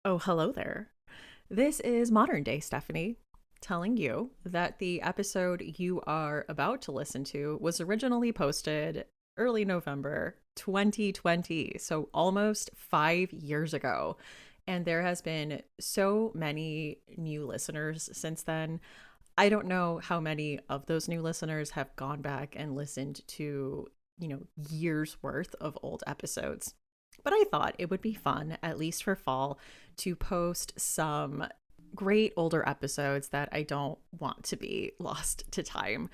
Oh, hello there. This is modern day Stephanie telling you that the episode you are about to listen to was originally posted early November 2020, so almost 5 years ago. And there has been so many new listeners since then. I don't know how many of those new listeners have gone back and listened to, years worth of old episodes. But I thought it would be fun, at least for fall, to post some great older episodes that I don't want to be lost to time.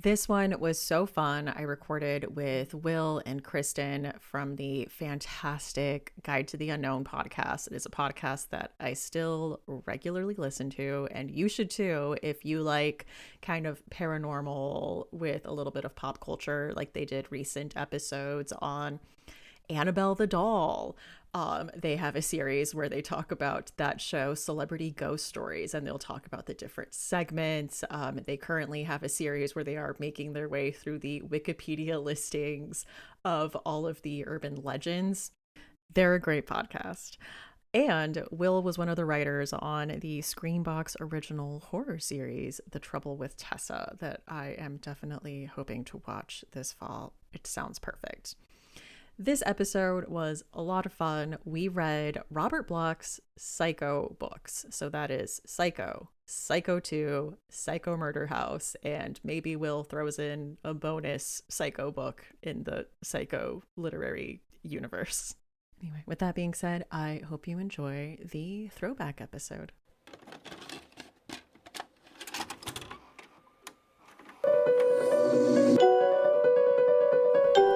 This one was so fun. I recorded with Will and Kristen from the fantastic Guide to the Unknown podcast. It is a podcast that I still regularly listen to, and you should too if you like kind of paranormal with a little bit of pop culture, like they did recent episodes on Annabelle the doll. They have a series where they talk about that show, Celebrity Ghost Stories, and they'll talk about the different segments. They currently have a series where they are making their way through the Wikipedia listings of all of the urban legends. They're a great podcast. And Will was one of the writers on the Screenbox original horror series, The Trouble with Tessa, that I am definitely hoping to watch this fall. It sounds perfect. This episode was a lot of fun. We read Robert Bloch's Psycho books. So that is Psycho, Psycho 2, Psycho Murder House, and maybe Will throws in a bonus Psycho book in the Psycho literary universe. Anyway, with that being said, I hope you enjoy the throwback episode.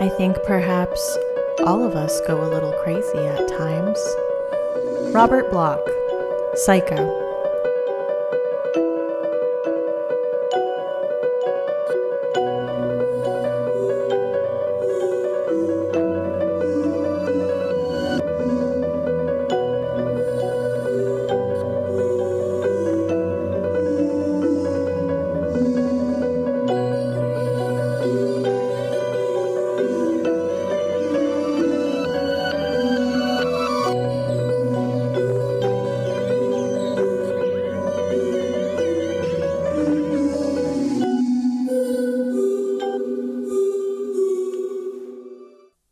I think perhaps all of us go a little crazy at times. Robert Bloch, Psycho.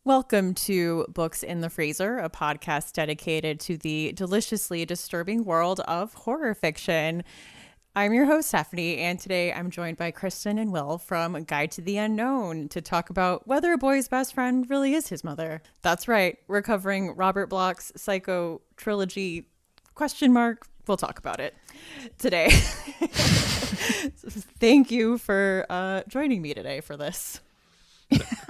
Welcome to Books in the Freezer, a podcast dedicated to the deliciously disturbing world of horror fiction. I'm your host, Stephanie, and today I'm joined by Kristen and Will from Guide to the Unknown to talk about whether a boy's best friend really is his mother. That's right, we're covering Robert Bloch's Psycho Trilogy, question mark. We'll talk about it today. Thank you for joining me today for this.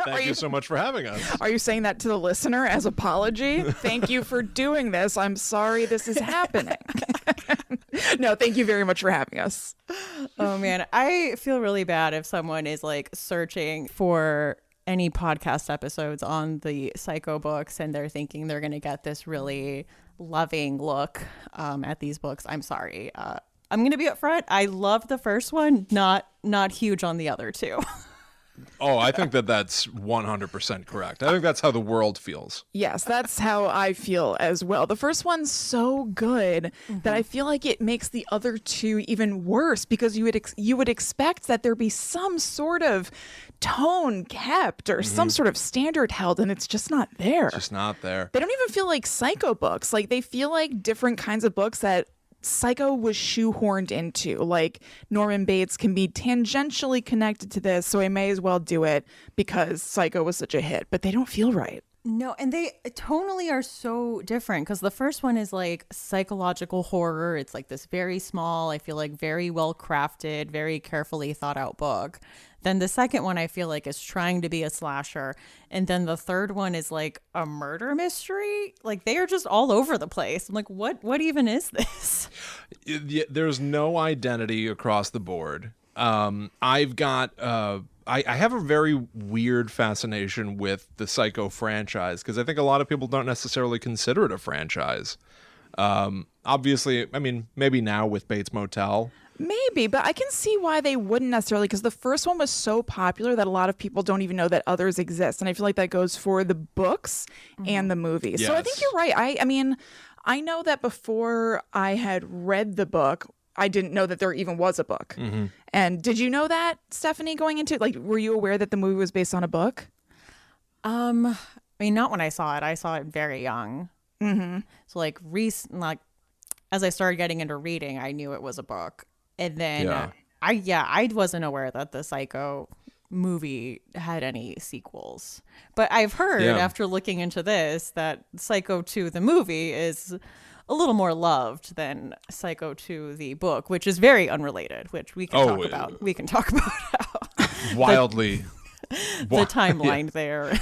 Thank you so much for having us. Are you saying that to the listener as apology? Thank you for doing this. I'm sorry this is happening. No, thank you very much for having us. Oh man, I feel really bad if someone is like searching for any podcast episodes on the Psycho books and they're thinking they're going to get this really loving look at these books. I'm sorry. I'm going to be upfront. I love the first one, not huge on the other two. Oh, I think that's 100% correct. I think that's how the world feels. Yes, that's how I feel as well. The first one's so good that I feel like it makes the other two even worse because you would expect that there be some sort of tone kept or some sort of standard held, and it's just not there. It's just not there. They don't even feel like Psycho books. Like they feel like different kinds of books that Psycho was shoehorned into. Like Norman Bates can be tangentially connected to this, so I may as well do it because Psycho was such a hit, but they don't feel right. No, and they tonally are so different because the first one is like psychological horror. It's like this very small, I feel like very well crafted, very carefully thought out book. Then the second one I feel like is trying to be a slasher. And then the third one is like a murder mystery. Like they are just all over the place. I'm like, what even is this? There's no identity across the board. I've got I have a very weird fascination with the Psycho franchise because I think a lot of people don't necessarily consider it a franchise. Obviously, I mean, maybe now with Bates Motel. Maybe, but I can see why they wouldn't necessarily, because the first one was so popular that a lot of people don't even know that others exist. And I feel like that goes for the books and the movies. Yes. So I think you're right. I mean, I know that before I had read the book, I didn't know that there even was a book. Mm-hmm. And did you know that, Stephanie, going into like, were you aware that the movie was based on a book? I mean, not when I saw it. I saw it very young. Mm-hmm. So like as I started getting into reading, I knew it was a book. And then I wasn't aware that the Psycho movie had any sequels. But I've heard after looking into this that Psycho 2 the movie is a little more loved than Psycho 2 the book, which is very unrelated, which we can talk about. We can talk about how wildly the timeline there.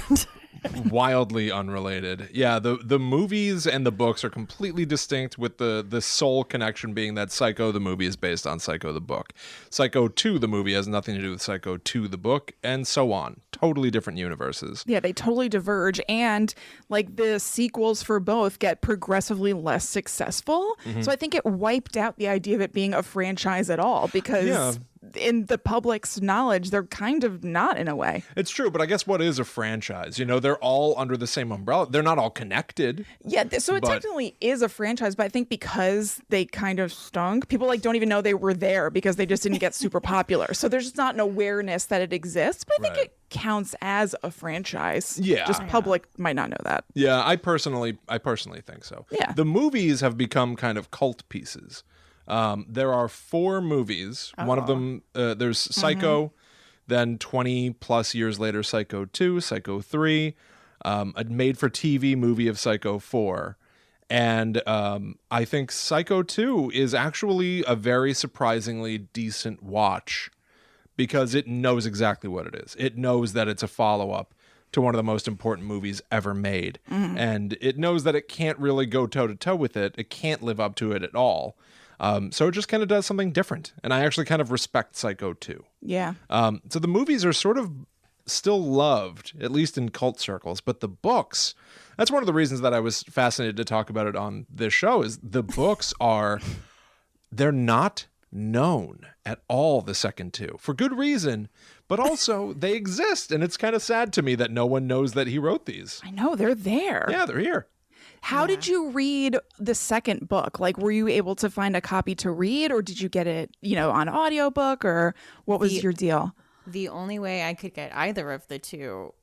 Wildly unrelated. Yeah, the movies and the books are completely distinct, with the sole connection being that Psycho the movie is based on Psycho the book. Psycho 2 the movie has nothing to do with Psycho 2 the book, and so on. Totally different universes. Yeah, they totally diverge, and like the sequels for both get progressively less successful. Mm-hmm. So I think it wiped out the idea of it being a franchise at all, because in the public's knowledge, they're kind of not, in a way. It's true, but I guess what is a franchise? You know, they're all under the same umbrella. They're not all connected. Yeah, so it technically is a franchise, but I think because they kind of stunk, people like don't even know they were there because they just didn't get super popular. So there's just not an awareness that it exists, but I think it counts as a franchise. Yeah. Just public might not know that. Yeah, I personally think so. Yeah. The movies have become kind of cult pieces. There are 4 movies. One of them, there's Psycho, then 20 plus years later, Psycho 2, Psycho 3, a made-for-TV movie of Psycho 4. And I think Psycho 2 is actually a very surprisingly decent watch because it knows exactly what it is. It knows that it's a follow-up to one of the most important movies ever made. And it knows that it can't really go toe-to-toe with it. It can't live up to it at all. So it just kind of does something different. And I actually kind of respect Psycho 2. Yeah. So the movies are sort of still loved, at least in cult circles. But the books, that's one of the reasons that I was fascinated to talk about it on this show, is the books they're not known at all, the second 2. For good reason, but also they exist. And it's kind of sad to me that no one knows that he wrote these. I know, they're there. Yeah, they're here. How did you read the second book? Like, were you able to find a copy to read, or did you get it, on audiobook, or what was your deal? The only way I could get either of the 2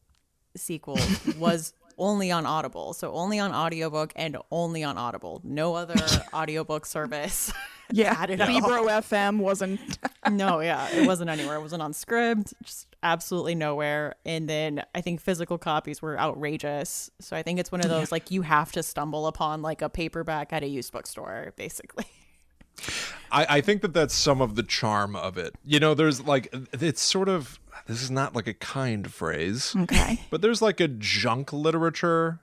sequels was only on Audible. So only on audiobook and only on Audible. No other audiobook service. Yeah, Libro FM wasn't. No, it wasn't anywhere. It wasn't on Scribd, just absolutely nowhere. And then I think physical copies were outrageous. So I think it's one of those, like, you have to stumble upon like a paperback at a used bookstore, basically. I think that's some of the charm of it. There's like, it's sort of, this is not like a kind phrase. Okay. But there's like a junk literature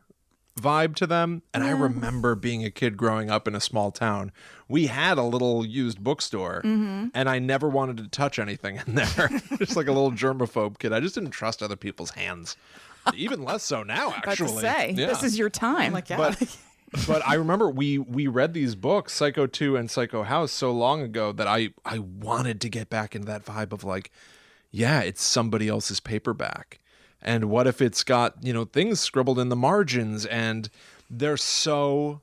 vibe to them. And I remember being a kid growing up in a small town. We had a little used bookstore, and I never wanted to touch anything in there. Just like a little germaphobe kid. I just didn't trust other people's hands. Even less so now, actually. About to say, this is your time. Like, But I remember we read these books, Psycho 2 and Psycho House, so long ago that I wanted to get back into that vibe of like, yeah, it's somebody else's paperback. And what if it's got, things scribbled in the margins and they're so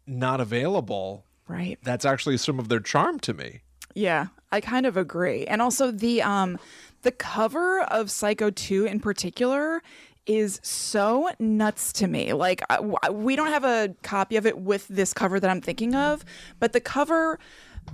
not available. Right. That's actually some of their charm to me. Yeah, I kind of agree. And also the cover of Psycho 2 in particular is so nuts to me. Like, we don't have a copy of it with this cover that I'm thinking of, but the cover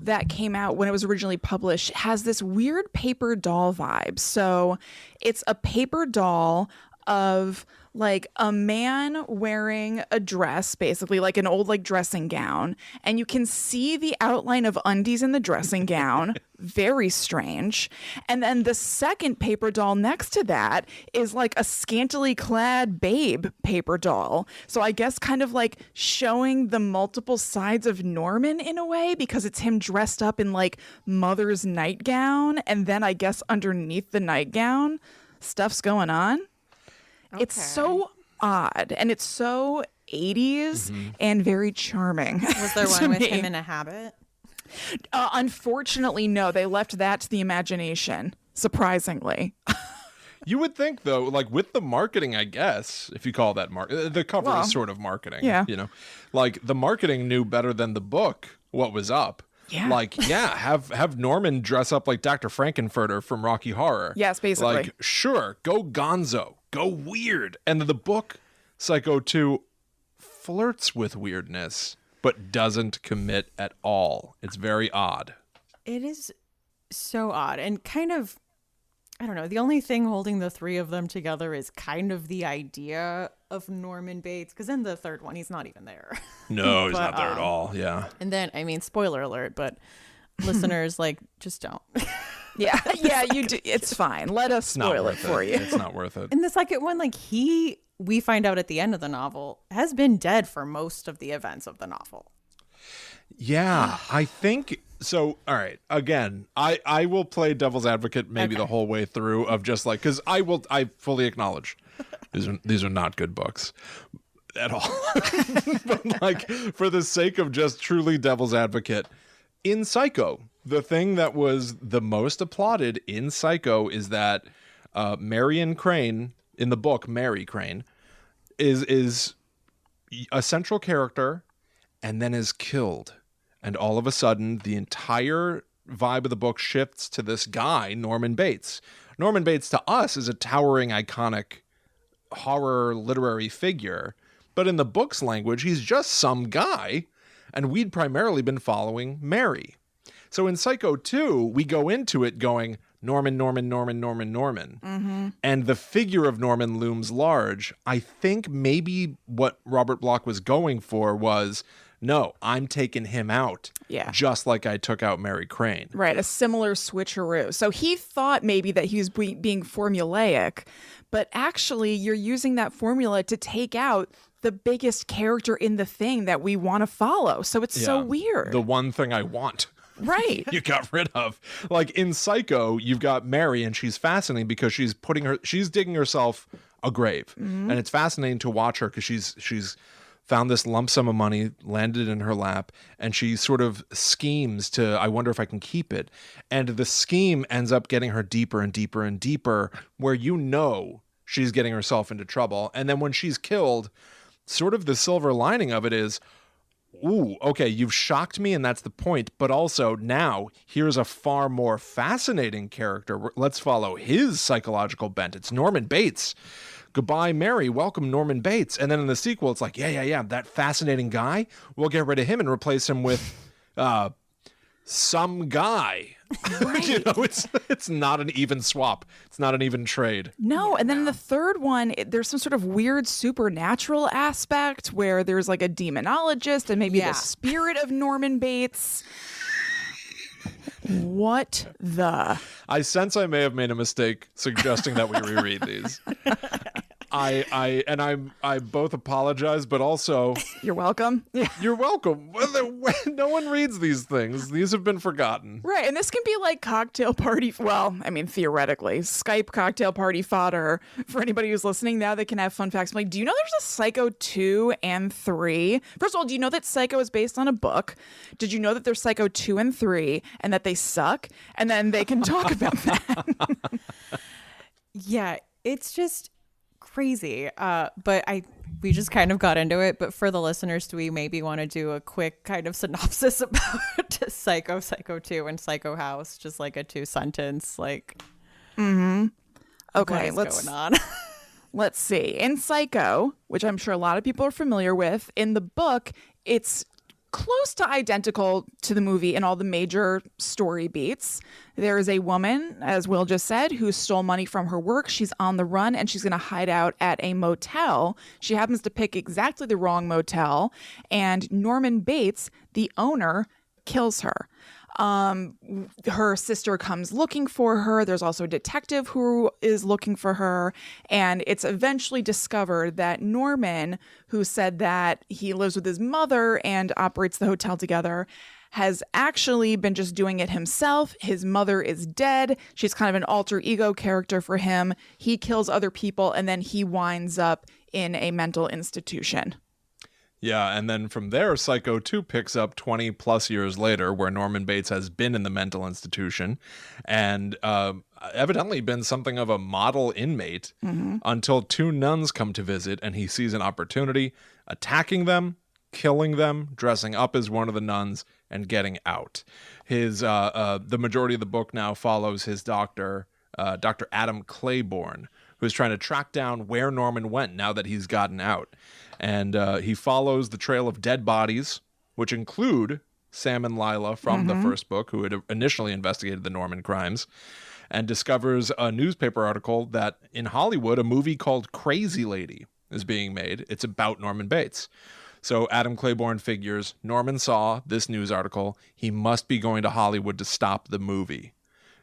that came out when it was originally published has this weird paper doll vibe. So it's a paper doll of like a man wearing a dress, basically like an old like dressing gown, and you can see the outline of undies in the dressing gown. Very strange. And then the second paper doll next to that is like a scantily clad babe paper doll. So I guess kind of like showing the multiple sides of Norman in a way, because it's him dressed up in like mother's nightgown, and then I guess underneath the nightgown stuff's going on. Okay. It's so odd, and it's so 80s and very charming. Was there one with him in a habit? Unfortunately, no. They left that to the imagination, surprisingly. You would think, though, like with the marketing, I guess, if you call that the cover is sort of marketing. Yeah. You know, like the marketing knew better than the book what was up. Yeah. Like, yeah, have Norman dress up like Dr. Frankenfurter from Rocky Horror. Yes, basically. Like, sure, go gonzo, go weird. And the book, Psycho 2, flirts with weirdness, but doesn't commit at all. It's very odd. It is so odd and kind of, I don't know, the only thing holding the three of them together is kind of the idea of Norman Bates, because in the third one, he's not even there. No, he's not there at all. Yeah. And then, I mean, spoiler alert, but listeners, like, just don't. Yeah, you do. It's fine. Let us spoil it for you. It's not worth it. In the second one, like, we find out at the end of the novel, has been dead for most of the events of the novel. Yeah, I think so. All right. Again, I will play devil's advocate maybe the whole way through of just like, because I fully acknowledge these are not good books at all. But like, for the sake of just truly devil's advocate, in Psycho, the thing that was the most applauded in Psycho is that Marion Crane, in the book, Mary Crane, is a central character and then is killed. And all of a sudden, the entire vibe of the book shifts to this guy, Norman Bates. Norman Bates, to us, is a towering, iconic horror literary figure. But in the book's language, he's just some guy. And we'd primarily been following Mary. So in Psycho 2, we go into it going, Norman. Mm-hmm. And the figure of Norman looms large. I think maybe what Robert Bloch was going for was, no, I'm taking him out. Yeah. Just like I took out Mary Crane. Right, a similar switcheroo. So he thought maybe that he was being formulaic, but actually you're using that formula to take out the biggest character in the thing that we want to follow. So it's so weird. The one thing I want. Right. You got rid of. Like in Psycho, you've got Mary, and she's fascinating because she's digging herself a grave. Mm-hmm. And it's fascinating to watch her because she's found this lump sum of money, landed in her lap, and she sort of schemes to, I wonder if I can keep it. And the scheme ends up getting her deeper and deeper and deeper, where she's getting herself into trouble. And then when she's killed, sort of the silver lining of it is, ooh, okay, you've shocked me, and that's the point. But also now here's a far more fascinating character. Let's follow his psychological bent. It's Norman Bates. Goodbye, Mary. Welcome, Norman Bates. And then in the sequel, it's like, yeah, that fascinating guy. We'll get rid of him and replace him with some guy. Right. It's not an even swap. It's not an even trade. No, and then in the third one, there's some sort of weird supernatural aspect where there's like a demonologist and maybe the spirit of Norman Bates. What the? I sense I may have made a mistake suggesting that we reread these. I both apologize, but also you're welcome. You're welcome. No one reads these things. These have been forgotten. Right, and this can be like cocktail party. Well, I mean, theoretically, Skype cocktail party fodder for anybody who's listening. Now they can have fun facts. I'm like, do you know there's a Psycho 2 and 3? First of all, do you know that Psycho is based on a book? Did you know that there's Psycho 2 and 3 and that they suck? And then they can talk about that. Yeah, it's just crazy. But we just kind of got into it. But for the listeners, do we maybe want to do a quick kind of synopsis about Psycho 2 and Psycho House? Just like a 2-sentence, like. Mm-hmm. Okay, what is going on? Let's see. In Psycho, which I'm sure a lot of people are familiar with, in the book, it's close to identical to the movie in all the major story beats. There is a woman, as Will just said, who stole money from her work. She's on the run and she's going to hide out at a motel. She happens to pick exactly the wrong motel, and Norman Bates, the owner, kills her. Her sister comes looking for her. There's also a detective who is looking for her. And it's eventually discovered that Norman, who said that he lives with his mother and operates the hotel together, has actually been just doing it himself. His mother is dead. She's kind of an alter ego character for him. He kills other people and then he winds up in a mental institution. Yeah, and then from there, Psycho 2 picks up 20 plus years later, where Norman Bates has been in the mental institution and evidently been something of a model inmate until two nuns come to visit, and he sees an opportunity, attacking them, killing them, dressing up as one of the nuns, and getting out. The majority of the book now follows his doctor, Dr. Adam Claiborne, who's trying to track down where Norman went now that he's gotten out. And he follows the trail of dead bodies, which include Sam and Lila from the first book, who had initially investigated the Norman crimes, and discovers a newspaper article that in Hollywood, a movie called Crazy Lady is being made. It's about Norman Bates. So Adam Claiborne figures Norman saw this news article. He must be going to Hollywood to stop the movie.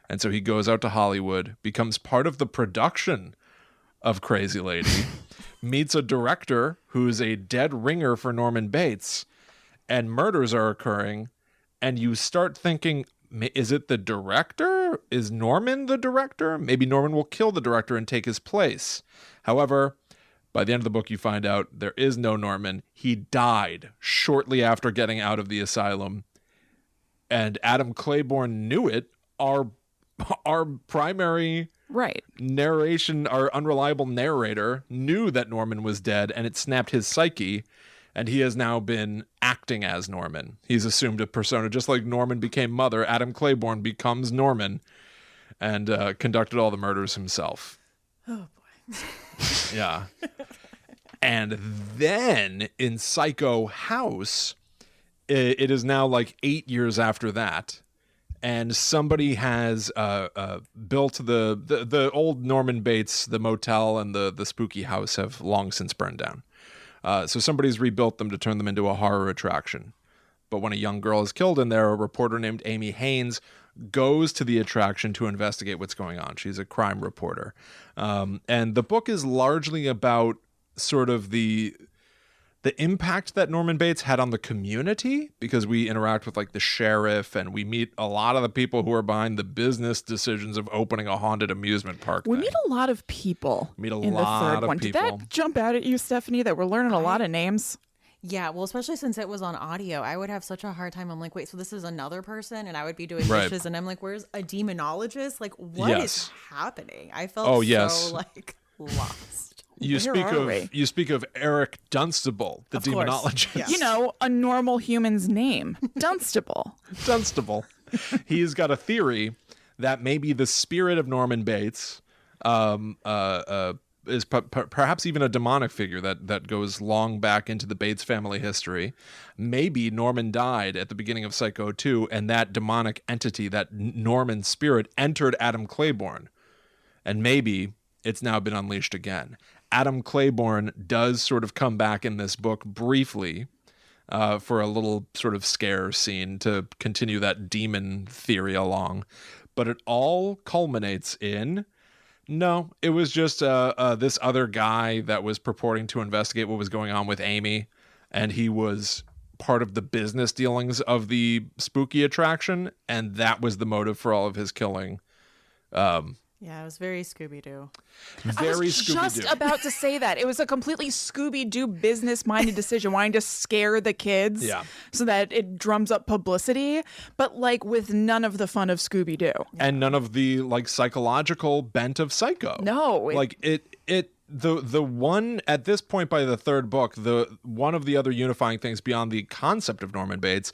And so he goes out to Hollywood, becomes part of the production of Crazy Lady, meets a director who's a dead ringer for Norman Bates, and murders are occurring. And you start thinking, is it the director? Is Norman the director? Maybe Norman will kill the director and take his place. However, by the end of the book, you find out there is no Norman. He died shortly after getting out of the asylum. And Adam Claiborne knew it. Our primary narration, our unreliable narrator, knew that Norman was dead, and it snapped his psyche. And he has now been acting as Norman. He's assumed a persona. Just like Norman became Mother, Adam Claiborne becomes Norman and conducted all the murders himself. Oh, boy. Yeah. And then in Psycho House, it is now like 8 years after that. And somebody has built the old Norman Bates, the motel and the spooky house have long since burned down. So somebody's rebuilt them to turn them into a horror attraction. But when a young girl is killed in there, a reporter named Amy Haynes goes to the attraction to investigate what's going on. She's a crime reporter. And the book is largely about sort of the impact that Norman Bates had on the community, because we interact with like the sheriff and we meet a lot of the people who are behind the business decisions of opening a haunted amusement park. We meet a lot of people in the third one. people. Did that jump out at you, Stephanie, that we're learning a lot of names? Yeah, well, especially since it was on audio, I would have such a hard time. I'm like, wait, so this is another person, and I would be doing dishes, and I'm like, where's a demonologist? Like, what is happening? I felt so like lost. You speak of Eric Dunstable, the demonologist. Yes. You know, a normal human's name, Dunstable. Dunstable. He's got a theory that maybe the spirit of Norman Bates is perhaps even a demonic figure that goes long back into the Bates family history. Maybe Norman died at the beginning of Psycho 2, and that demonic entity, that Norman spirit, entered Adam Claiborne. And maybe it's now been unleashed again. Adam Claiborne does sort of come back in this book briefly for a little sort of scare scene to continue that demon theory along. But it all culminates in, no, it was just this other guy that was purporting to investigate what was going on with Amy, and he was part of the business dealings of the spooky attraction, and that was the motive for all of his killing. Yeah, it was very Scooby-Doo. I was just about to say that. It was a completely Scooby-Doo business-minded decision, wanting to scare the kids so that it drums up publicity, but like with none of the fun of Scooby-Doo. And none of the like psychological bent of Psycho. No. Like the one at this point by the third book, the one of the other unifying things beyond the concept of Norman Bates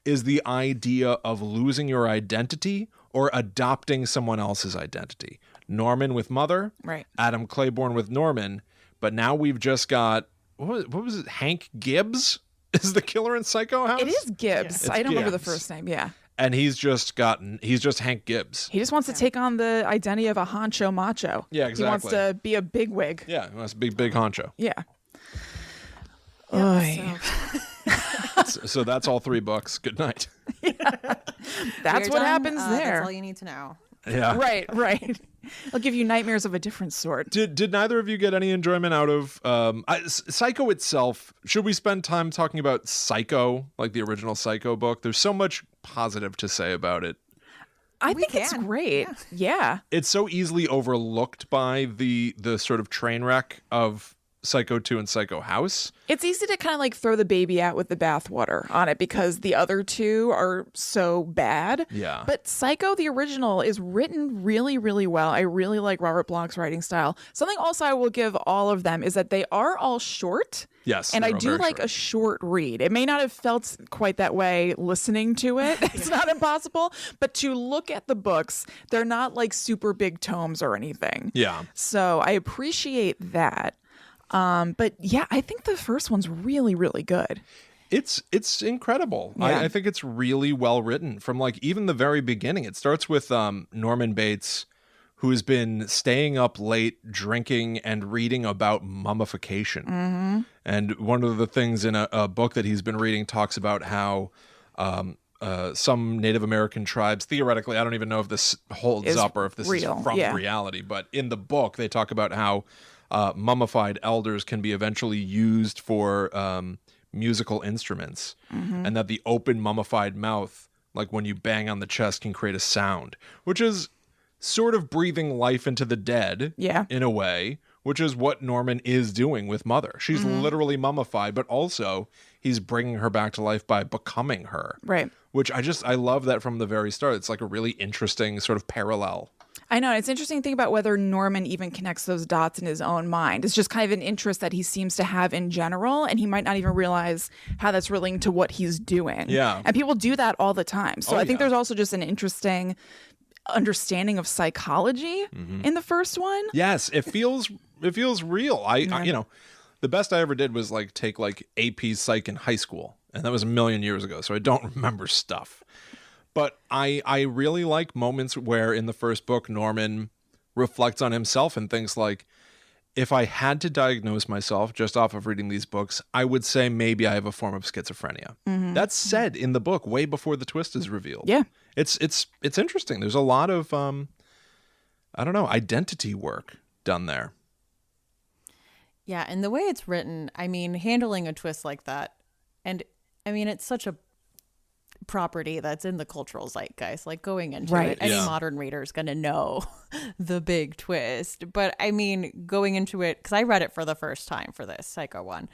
is the idea of losing your identity or adopting someone else's identity. Norman with Mother, right? Adam Claiborne with Norman, but now we've just got what was it? Hank Gibbs is the killer in Psycho House. It is Gibbs. Yeah. I don't remember the first name. Yeah. And he's just Hank Gibbs. He just wants to take on the identity of a honcho macho. Yeah, exactly. He wants to be a bigwig. Yeah, he wants to be big honcho. Yeah. So that's all 3 books. Good night. That's what happens there. That's all you need to know. Yeah. Right. I'll give you nightmares of a different sort. Did neither of you get any enjoyment out of Psycho itself? Should we spend time talking about Psycho, like the original Psycho book? There's so much positive to say about it. I think it's great. Yeah. It's so easily overlooked by the sort of train wreck of Psycho 2 and Psycho House. It's easy to kind of like throw the baby out with the bathwater on it because the other two are so bad. Yeah. But Psycho, the original, is written really, really well. I really like Robert Bloch's writing style. Something also I will give all of them is that they are all short. Yes. And I they're do very like short. a short read. It may not have felt quite that way listening to it. It's not impossible. But to look at the books, they're not like super big tomes or anything. Yeah. So I appreciate that. But yeah, I think the first one's really, really good. It's incredible. Yeah. I think it's really well written from like even the very beginning. It starts with Norman Bates, who's been staying up late drinking and reading about mummification. Mm-hmm. And one of the things in a book that he's been reading talks about how some Native American tribes, theoretically, I don't even know if this holds up or if this real. is from Yeah. reality, but in the book they talk about how mummified elders can be eventually used for musical instruments, and that the open mummified mouth, like when you bang on the chest, can create a sound, which is sort of breathing life into the dead, Yeah. in a way, which is what Norman is doing with Mother. She's literally mummified, but also he's bringing her back to life by becoming her. Right. Which I love that from the very start. It's like a really interesting sort of parallel. I know. It's interesting to think about whether Norman even connects those dots in his own mind. It's just kind of an interest that he seems to have in general, and he might not even realize how that's relating to what he's doing. Yeah. And people do that all the time. So Oh, I think yeah. there's also just an interesting understanding of psychology in the first one. Yes, it feels real. I you know, the best I ever did was like take like AP Psych in high school, and that was a million years ago, so I don't remember stuff. But I really like moments where in the first book Norman reflects on himself and thinks like, if I had to diagnose myself just off of reading these books, I would say maybe I have a form of schizophrenia. That's said in the book way before the twist is revealed. Yeah. It's interesting. There's a lot of I don't know, identity work done there. Yeah, and the way it's written, I mean, handling a twist like that, and I mean, it's such a property that's in the cultural zeitgeist. Like going into Right. it, any Yeah. modern reader is going to know the big twist. But I mean, going into it, because I read it for the first time for this Psycho one,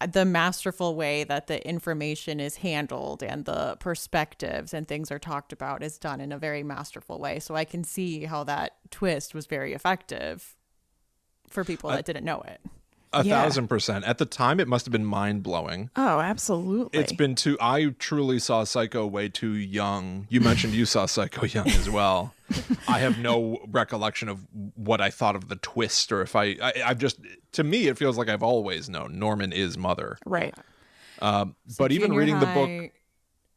the masterful way that the information is handled and the perspectives and things are talked about is done in a very masterful way. So I can see how that twist was very effective for people that didn't know it. 1,000%. At the time, it must have been mind-blowing. Oh, absolutely. It's been too... I truly saw Psycho way too young. You mentioned you saw Psycho young as well. I have no recollection of what I thought of the twist, or if I've just... To me, it feels like I've always known Norman is Mother. right. But even Junior reading the book... high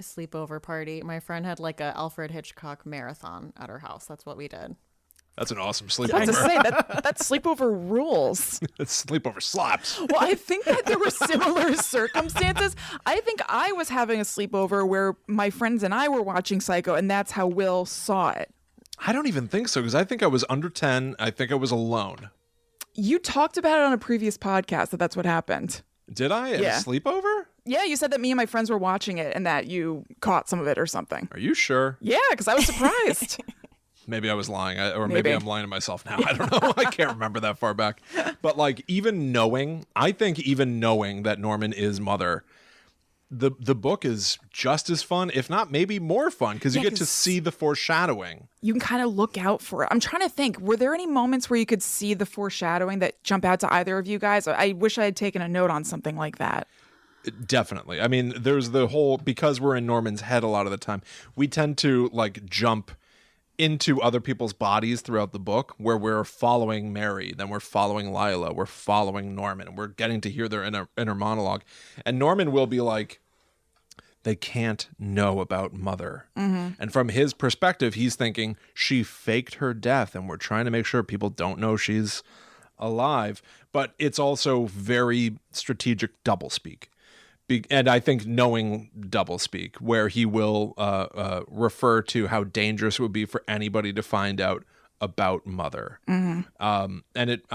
sleepover party, my friend had like a Alfred Hitchcock marathon at her house. That's what we did. That's an awesome I have to sleepover. say that sleepover rules. Sleepover slaps. Well, I think that there were similar circumstances. I think I was having a sleepover where my friends and I were watching Psycho, and that's how Will saw it. I don't even think so, because I think I was under 10. I think I was alone. You talked about it on a previous podcast that that's what happened. Did I? At Yeah. a sleepover? Yeah, you said that me and my friends were watching it and that you caught some of it or something. Are you sure? Yeah, because I was surprised. Maybe I was lying, or maybe Maybe. I'm lying to myself now. I don't know. I can't remember that far back. But like even knowing that Norman is Mother, the book is just as fun, if not maybe more fun, because you Yeah, get to 'cause- see the foreshadowing. You can kind of look out for it. I'm trying to think, were there any moments where you could see the foreshadowing that jump out to either of you guys? I wish I had taken a note on something like that. Definitely. I mean, there's the whole, because we're in Norman's head a lot of the time, we tend to like jump into other people's bodies throughout the book, where we're following Mary, then we're following Lila, we're following Norman, and we're getting to hear their inner monologue. And Norman will be like, they can't know about Mother. And from his perspective, he's thinking she faked her death, and we're trying to make sure people don't know she's alive. But it's also very strategic doublespeak. And I think knowing doublespeak, where he will refer to how dangerous it would be for anybody to find out about Mother. And I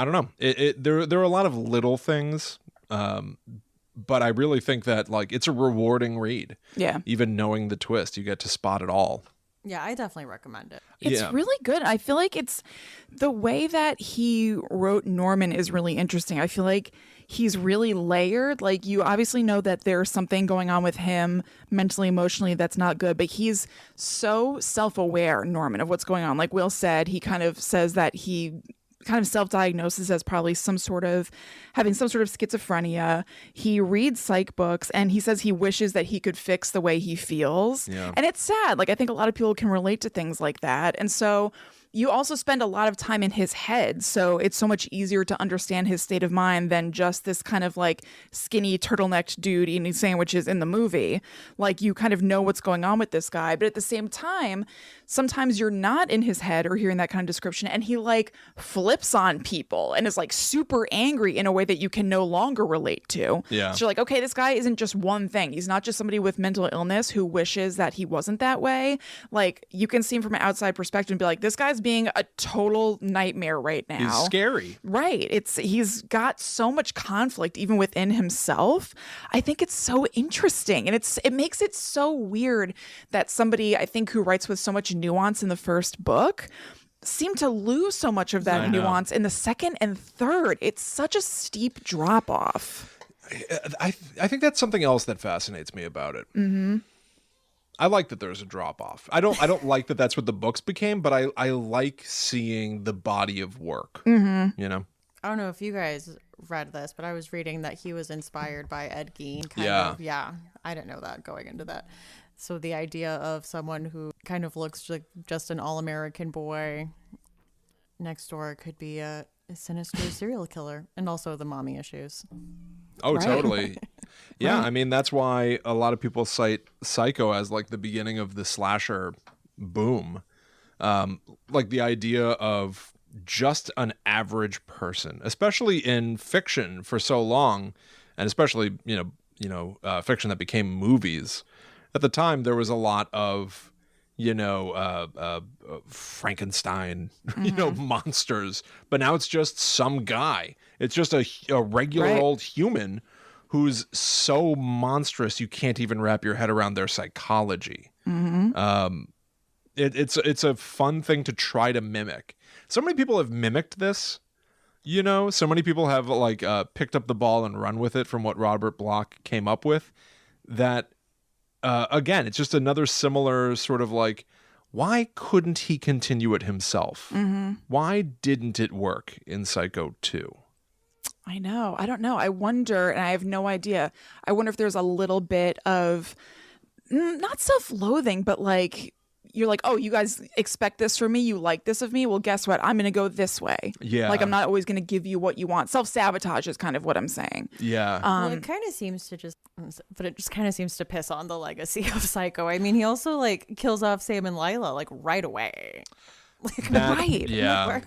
don't know. There are a lot of little things, but I really think that like it's a rewarding read. Yeah. Even knowing the twist, you get to spot it all. Yeah, I definitely recommend it. It's really good. I feel like it's the way that he wrote Norman is really interesting. I feel like he's really layered. Like, you obviously know that there's something going on with him mentally, emotionally that's not good, but he's so self-aware, Norman, of what's going on. Like Will said, he kind of says that he kind of self-diagnoses as probably having some sort of schizophrenia. He reads psych books and he says he wishes that he could fix the way he feels. Yeah. And it's sad. Like, I think a lot of people can relate to things like that. And so you also spend a lot of time in his head, so it's so much easier to understand his state of mind than just this kind of like skinny turtlenecked dude eating sandwiches in the movie. Like, you kind of know what's going on with this guy, but at the same time, sometimes you're not in his head or hearing that kind of description, and he like flips on people and is like super angry in a way that you can no longer relate to. Yeah. So you're like, okay, this guy isn't just one thing. He's not just somebody with mental illness who wishes that he wasn't that way. Like, you can see him from an outside perspective and be like, this guy's being a total nightmare right now. He's scary. Right. He's got so much conflict even within himself. I think it's so interesting, and it makes it so weird that somebody, I think, who writes with so much nuance in the first book seemed to lose so much of that nuance in the second and third. It's such a steep drop off. I think that's something else that fascinates me about it. Mm-hmm. I like that there's a drop off. I don't like that that's what the books became, but I like seeing the body of work. Mm-hmm. You know, I don't know if you guys read this, but I was reading that he was inspired by Ed Gein. Yeah, I didn't know that going into that. So the idea of someone who kind of looks like just an all-American boy next door could be a sinister serial killer, and also the mommy issues. Oh, Right. totally. Yeah, Right. I mean, that's why a lot of people cite Psycho as like the beginning of the slasher boom. Like the idea of just an average person, especially in fiction for so long, and especially, fiction that became movies. At the time, there was a lot of, Frankenstein, monsters. But now it's just some guy. It's just a regular old human who's so monstrous you can't even wrap your head around their psychology. Mm-hmm. It's a fun thing to try to mimic. So many people have mimicked this. So many people have picked up the ball and run with it from what Robert Bloch came up with. That again, it's just another similar sort of like, why couldn't he continue it himself? Mm-hmm. Why didn't it work in Psycho 2? I know. I don't know. I wonder, and I have no idea. I wonder if there's a little bit of not self-loathing, but like, you're like, oh, you guys expect this from me? You like this of me? Well, guess what? I'm going to go this way. Yeah. Like, I'm not always going to give you what you want. Self-sabotage is kind of what I'm saying. Yeah. Well, it kind of seems to piss on the legacy of Psycho. I mean, he also like kills off Sam and Lila like right away. Right. Yeah.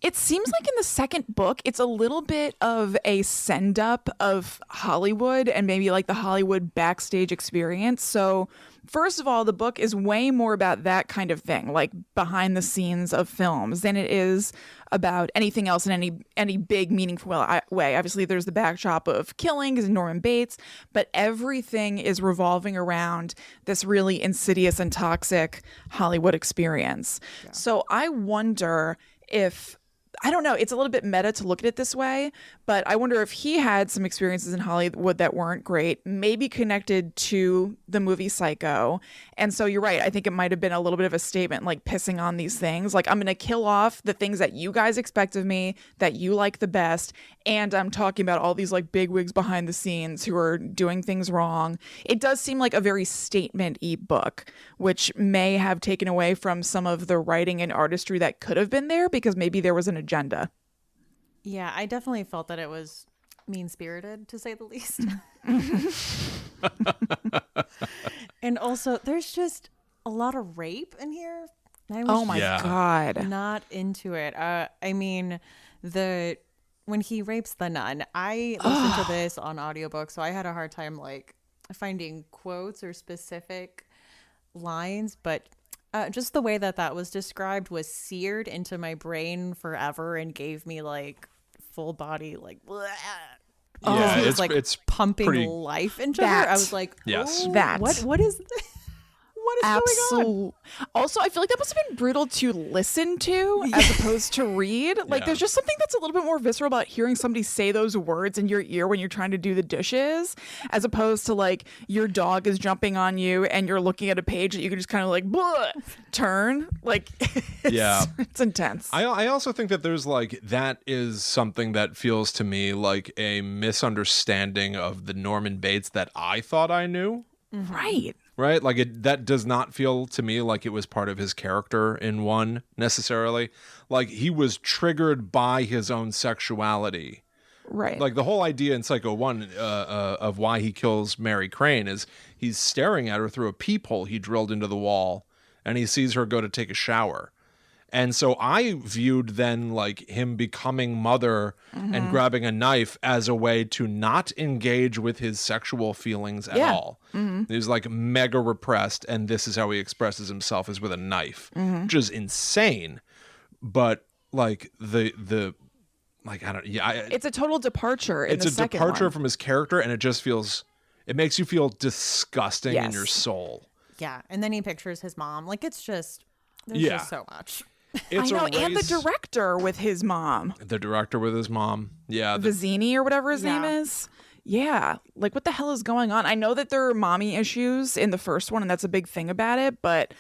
It seems like in the second book, it's a little bit of a send up of Hollywood and maybe like the Hollywood backstage experience. So first of all, the book is way more about that kind of thing, like behind the scenes of films, than it is about anything else in any big meaningful way. Obviously, there's the backdrop of killings and Norman Bates, but everything is revolving around this really insidious and toxic Hollywood experience. Yeah. So I wonder if, I don't know, it's a little bit meta to look at it this way, but I wonder if he had some experiences in Hollywood that weren't great, maybe connected to the movie Psycho. And so you're right. I think it might have been a little bit of a statement, like pissing on these things. Like, I'm going to kill off the things that you guys expect of me, that you like the best. And I'm talking about all these like bigwigs behind the scenes who are doing things wrong. It does seem like a very statement-y book, which may have taken away from some of the writing and artistry that could have been there, because maybe there was an agenda. Yeah, I definitely felt that it was mean-spirited, to say the least. And also, there's just a lot of rape in here. Oh my God. Not into it. I mean, when he rapes the nun, I listened to this on audiobook, so I had a hard time like finding quotes or specific lines, but just the way that was described was seared into my brain forever and gave me like full body like bleh. Yeah, it's pumping pretty... life into her. I was like, yes. oh, that what is this? What Absolutely. Also, I feel like that must have been brutal to listen to as opposed to read. Like, there's just something that's a little bit more visceral about hearing somebody say those words in your ear when you're trying to do the dishes, as opposed to like your dog is jumping on you and you're looking at a page that you can just kind of like turn. Like, it's intense. I also think that there's like, that is something that feels to me like a misunderstanding of the Norman Bates that I thought I knew. Right. Right? Like that does not feel to me like it was part of his character in one necessarily. Like he was triggered by his own sexuality. Right. Like the whole idea in Psycho 1 of why he kills Mary Crane is he's staring at her through a peephole he drilled into the wall and he sees her go to take a shower. And so I viewed then like him becoming mother and grabbing a knife as a way to not engage with his sexual feelings at all. He was like mega repressed, and this is how he expresses himself, is with a knife, which is insane. But like the like I don't it's a total departure. It's a departure from his character, and it makes you feel disgusting in your soul. Yeah, and then he pictures his mom. Like it's just there's just so much. It's I know, and the director with his mom. Yeah. Vizzini or whatever his name is. Yeah. Like, what the hell is going on? I know that there are mommy issues in the first one, and that's a big thing about it, but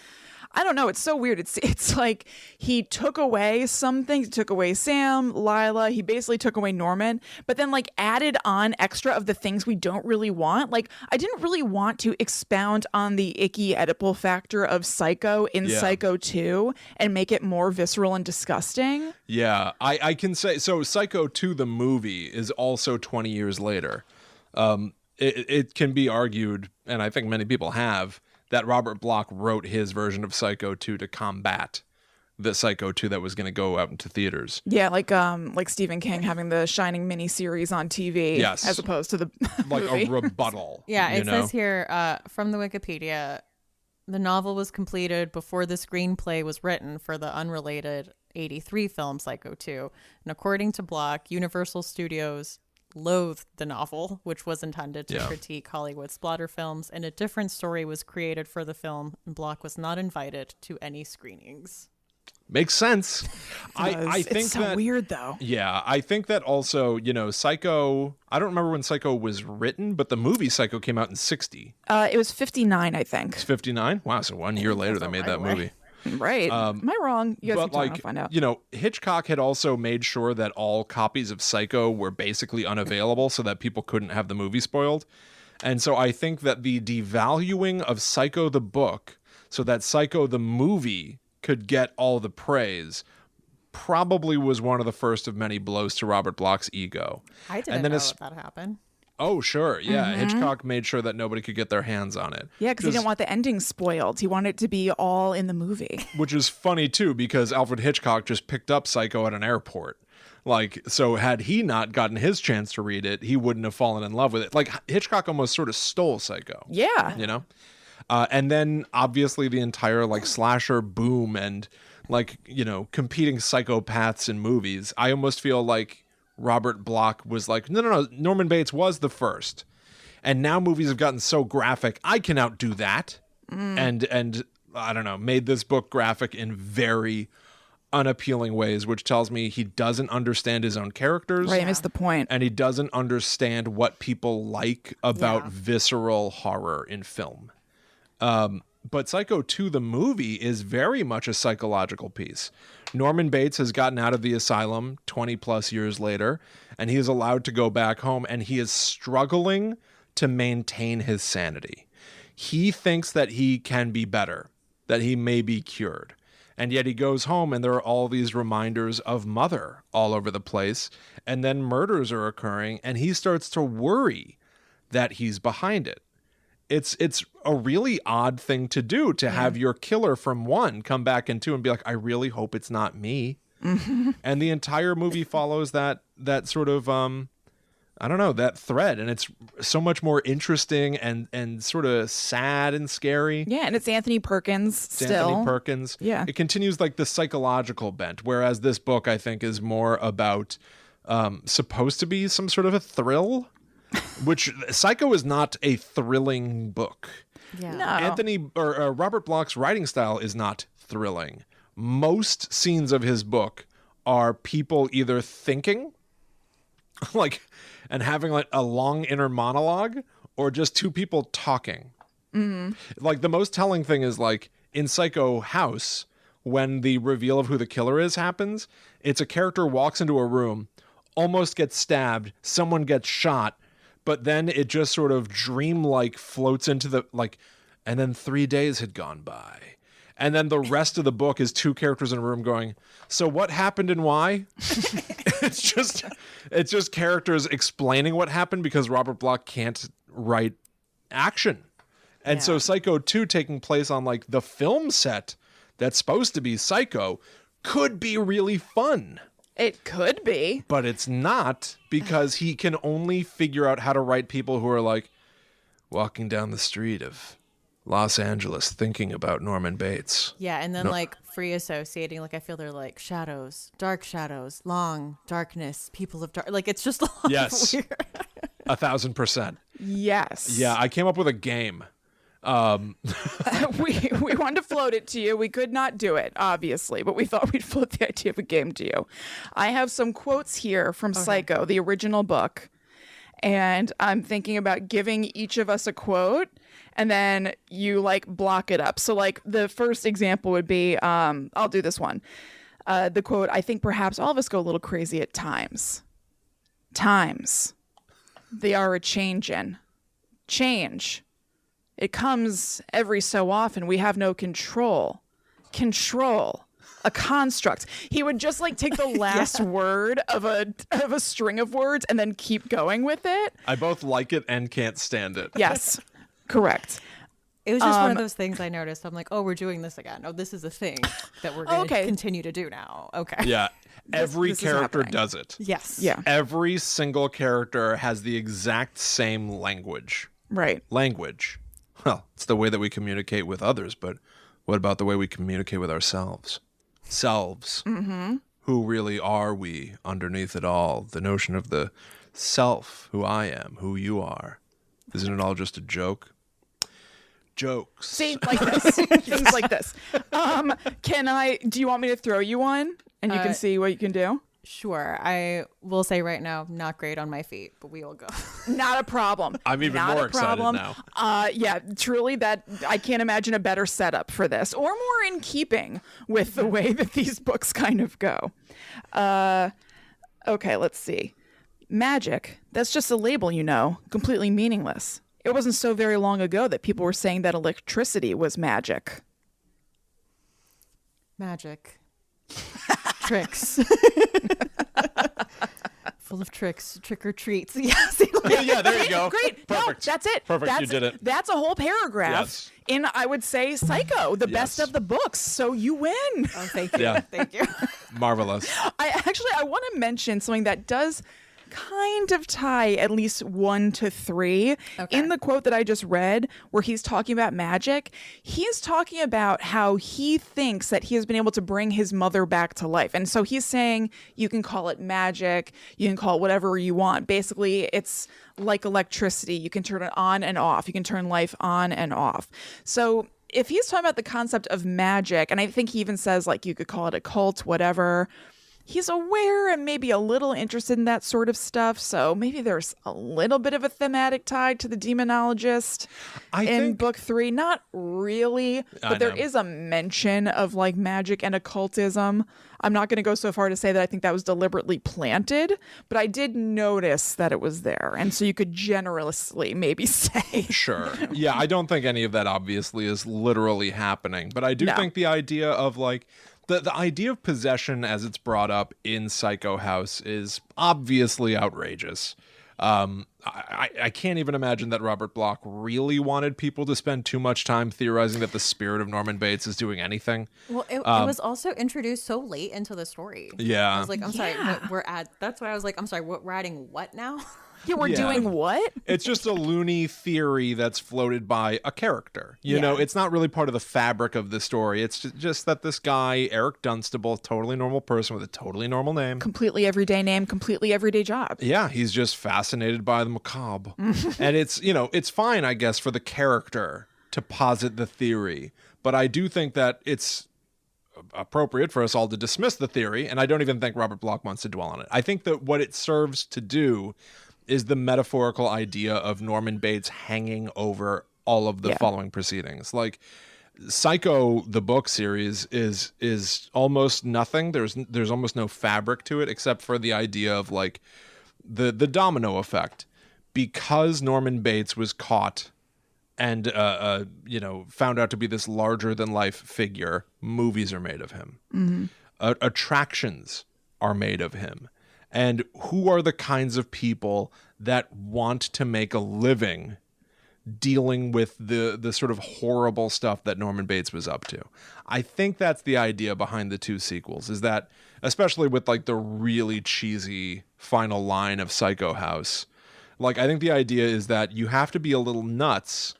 I don't know. It's so weird. It's like he took away some things. He took away Sam, Lila. He basically took away Norman, but then like added on extra of the things we don't really want. Like I didn't really want to expound on the icky Oedipal factor of Psycho in Psycho 2 and make it more visceral and disgusting. Yeah, I can say, so Psycho 2, the movie, is also 20 years later. It can be argued, and I think many people have, that Robert Bloch wrote his version of Psycho 2 to combat the Psycho 2 that was going to go out into theaters. Yeah, like Stephen King having the Shining miniseries on TV, as opposed to the like movie. A rebuttal. Yeah, it says here from the Wikipedia, the novel was completed before the screenplay was written for the unrelated 1983 film Psycho 2. And according to Bloch, Universal Studios loathed the novel, which was intended to critique Hollywood splatter films, and a different story was created for the film, and Bloch was not invited to any screenings. Makes sense. I think it's so weird, though. Yeah, I think that also, Psycho, I don't remember when Psycho was written, but the movie Psycho came out in 1960. It was 1959, I think. It's 1959? Wow, so 1 year later they made that movie. Right. Am I wrong? You guys can find out. Hitchcock had also made sure that all copies of Psycho were basically unavailable so that people couldn't have the movie spoiled. And so I think that the devaluing of Psycho the book so that Psycho the movie could get all the praise probably was one of the first of many blows to Robert Bloch's ego. I didn't know that happened. Oh, sure. Yeah. Hitchcock made sure that nobody could get their hands on it. Yeah, because he didn't want the ending spoiled. He wanted it to be all in the movie. Which is funny, too, because Alfred Hitchcock just picked up Psycho at an airport. Like, so had he not gotten his chance to read it, he wouldn't have fallen in love with it. Like, Hitchcock almost sort of stole Psycho. Yeah. And then, obviously, the entire, like, slasher boom and, like, competing psychopaths in movies. I almost feel like Robert Bloch was like, no, Norman Bates was the first. And now movies have gotten so graphic, I can outdo that. And I don't know, made this book graphic in very unappealing ways, which tells me he doesn't understand his own characters. Right, I missed the point. And he doesn't understand what people like about visceral horror in film. But Psycho 2, the movie, is very much a psychological piece. Norman Bates has gotten out of the asylum 20 plus years later, and he is allowed to go back home, and he is struggling to maintain his sanity. He thinks that he can be better, that he may be cured. And yet he goes home, and there are all these reminders of Mother all over the place, and then murders are occurring, and he starts to worry that he's behind it. It's a really odd thing to do, to have your killer from 1 come back in 2 and be like, I really hope it's not me. And the entire movie follows that sort of, that thread. And it's so much more interesting and sort of sad and scary. Yeah, and it's Anthony Perkins still. Anthony Perkins. Yeah. It continues like the psychological bent, whereas this book, I think, is more about supposed to be some sort of a thrill. Which Psycho is not a thrilling book. Yeah. No. Anthony or Robert Bloch's writing style is not thrilling. Most scenes of his book are people either thinking like and having like a long inner monologue or just two people talking. Like the most telling thing is like in Psycho House, when the reveal of who the killer is happens, it's a character walks into a room, almost gets stabbed, someone gets shot, but then it just sort of dreamlike floats into the like, and then 3 days had gone by. And then the rest of the book is two characters in a room going, so what happened and why? it's just characters explaining what happened because Robert Bloch can't write action. And so Psycho 2 taking place on like the film set that's supposed to be Psycho could be really fun. It could be. But it's not because he can only figure out how to write people who are like walking down the street of Los Angeles thinking about Norman Bates. Yeah, and then like free associating, like I feel they're like shadows, dark shadows, long darkness, people of dark. Like it's just a lot Yes. of weird. 1,000%. Yes. Yeah, I came up with a game. we wanted to float it to you. We could not do it, obviously, but we thought we'd float the idea of a game to you. I have some quotes here from Psycho, the original book, and I'm thinking about giving each of us a quote, and then you like block it up. So like the first example would be, I'll do this one. The quote, I think perhaps all of us go a little crazy at times. Times. They are a change-in. Change. It comes every so often. We have no control. Control. A construct. He would just like take the last word of a string of words and then keep going with it. I both like it and can't stand it. Yes. Correct. It was just one of those things I noticed. I'm like, oh, we're doing this again. Oh, this is a thing that we're going to continue to do now. Okay. Yeah. Every this is character happening. does it. Yes. Yeah. Every single character has the exact same language. Right. Language. Well, it's the way that we communicate with others, but what about the way we communicate with ourselves? Selves. Mm-hmm. Who really are we underneath it all? The notion of the self, who I am, who you are. Isn't it all just a joke? Jokes. See, like this. Things like this. Do you want me to throw you one and you can see what you can do? Sure. I will say right now, not great on my feet, but we will go. Not a problem. I'm even Not more a excited problem. now. Yeah, truly that I can't imagine a better setup for this or more in keeping with the way that these books kind of go. Okay, let's see. Magic, that's just a label, you know, completely meaningless. It wasn't so very long ago that people were saying that electricity was magic. Magic. Tricks. Full of tricks, trick or treats. Yes. Yeah, there you go. Great. Perfect. No, that's it. Perfect. You did it. That's a whole paragraph Yes. in, I would say, Psycho, the best of the books. So you win. Oh, thank you. Yeah. Thank you. Marvelous. I want to mention something that does kind of tie at least 1 to 3 in the quote that I just read where he's talking about magic. He's talking about how he thinks that he has been able to bring his mother back to life. And so he's saying you can call it magic, you can call it whatever you want. Basically, it's like electricity. You can turn it on and off. You can turn life on and off. So if he's talking about the concept of magic, and I think he even says like you could call it a cult, whatever, he's aware and maybe a little interested in that sort of stuff. So maybe there's a little bit of a thematic tied to the demonologist in think, book 3. Not really, but there is a mention of like magic and occultism. I'm not going to go so far to say that I think that was deliberately planted, but I did notice that it was there. And so you could generously maybe say. Sure. Yeah, I don't think any of that obviously is literally happening, but I do think the idea of like, the idea of possession as it's brought up in Psycho House is obviously outrageous. I can't even imagine that Robert Bloch really wanted people to spend too much time theorizing that the spirit of Norman Bates is doing anything. Well, it was also introduced so late into the story. Yeah. I was like, I'm sorry, that's why I was like, I'm sorry, we're adding what now? Yeah, we're doing what? It's just a loony theory that's floated by a character. You know, it's not really part of the fabric of the story. It's just that this guy, Eric Dunstable, totally normal person with a totally normal name. Completely everyday name, completely everyday job. Yeah, he's just fascinated by the macabre. And it's, you know, it's fine, I guess, for the character to posit the theory, but I do think that it's appropriate for us all to dismiss the theory, and I don't even think Robert Bloch wants to dwell on it. I think that what it serves to do is the metaphorical idea of Norman Bates hanging over all of the following proceedings. Like, Psycho, the book series, is almost nothing. There's almost no fabric to it except for the idea of like the domino effect. Because Norman Bates was caught and found out to be this larger than life figure, movies are made of him. Mm-hmm. Attractions are made of him. And who are the kinds of people that want to make a living dealing with the sort of horrible stuff that Norman Bates was up to? I think that's the idea behind the two sequels, is that, especially with like the really cheesy final line of Psycho House, like, I think the idea is that you have to be a little nuts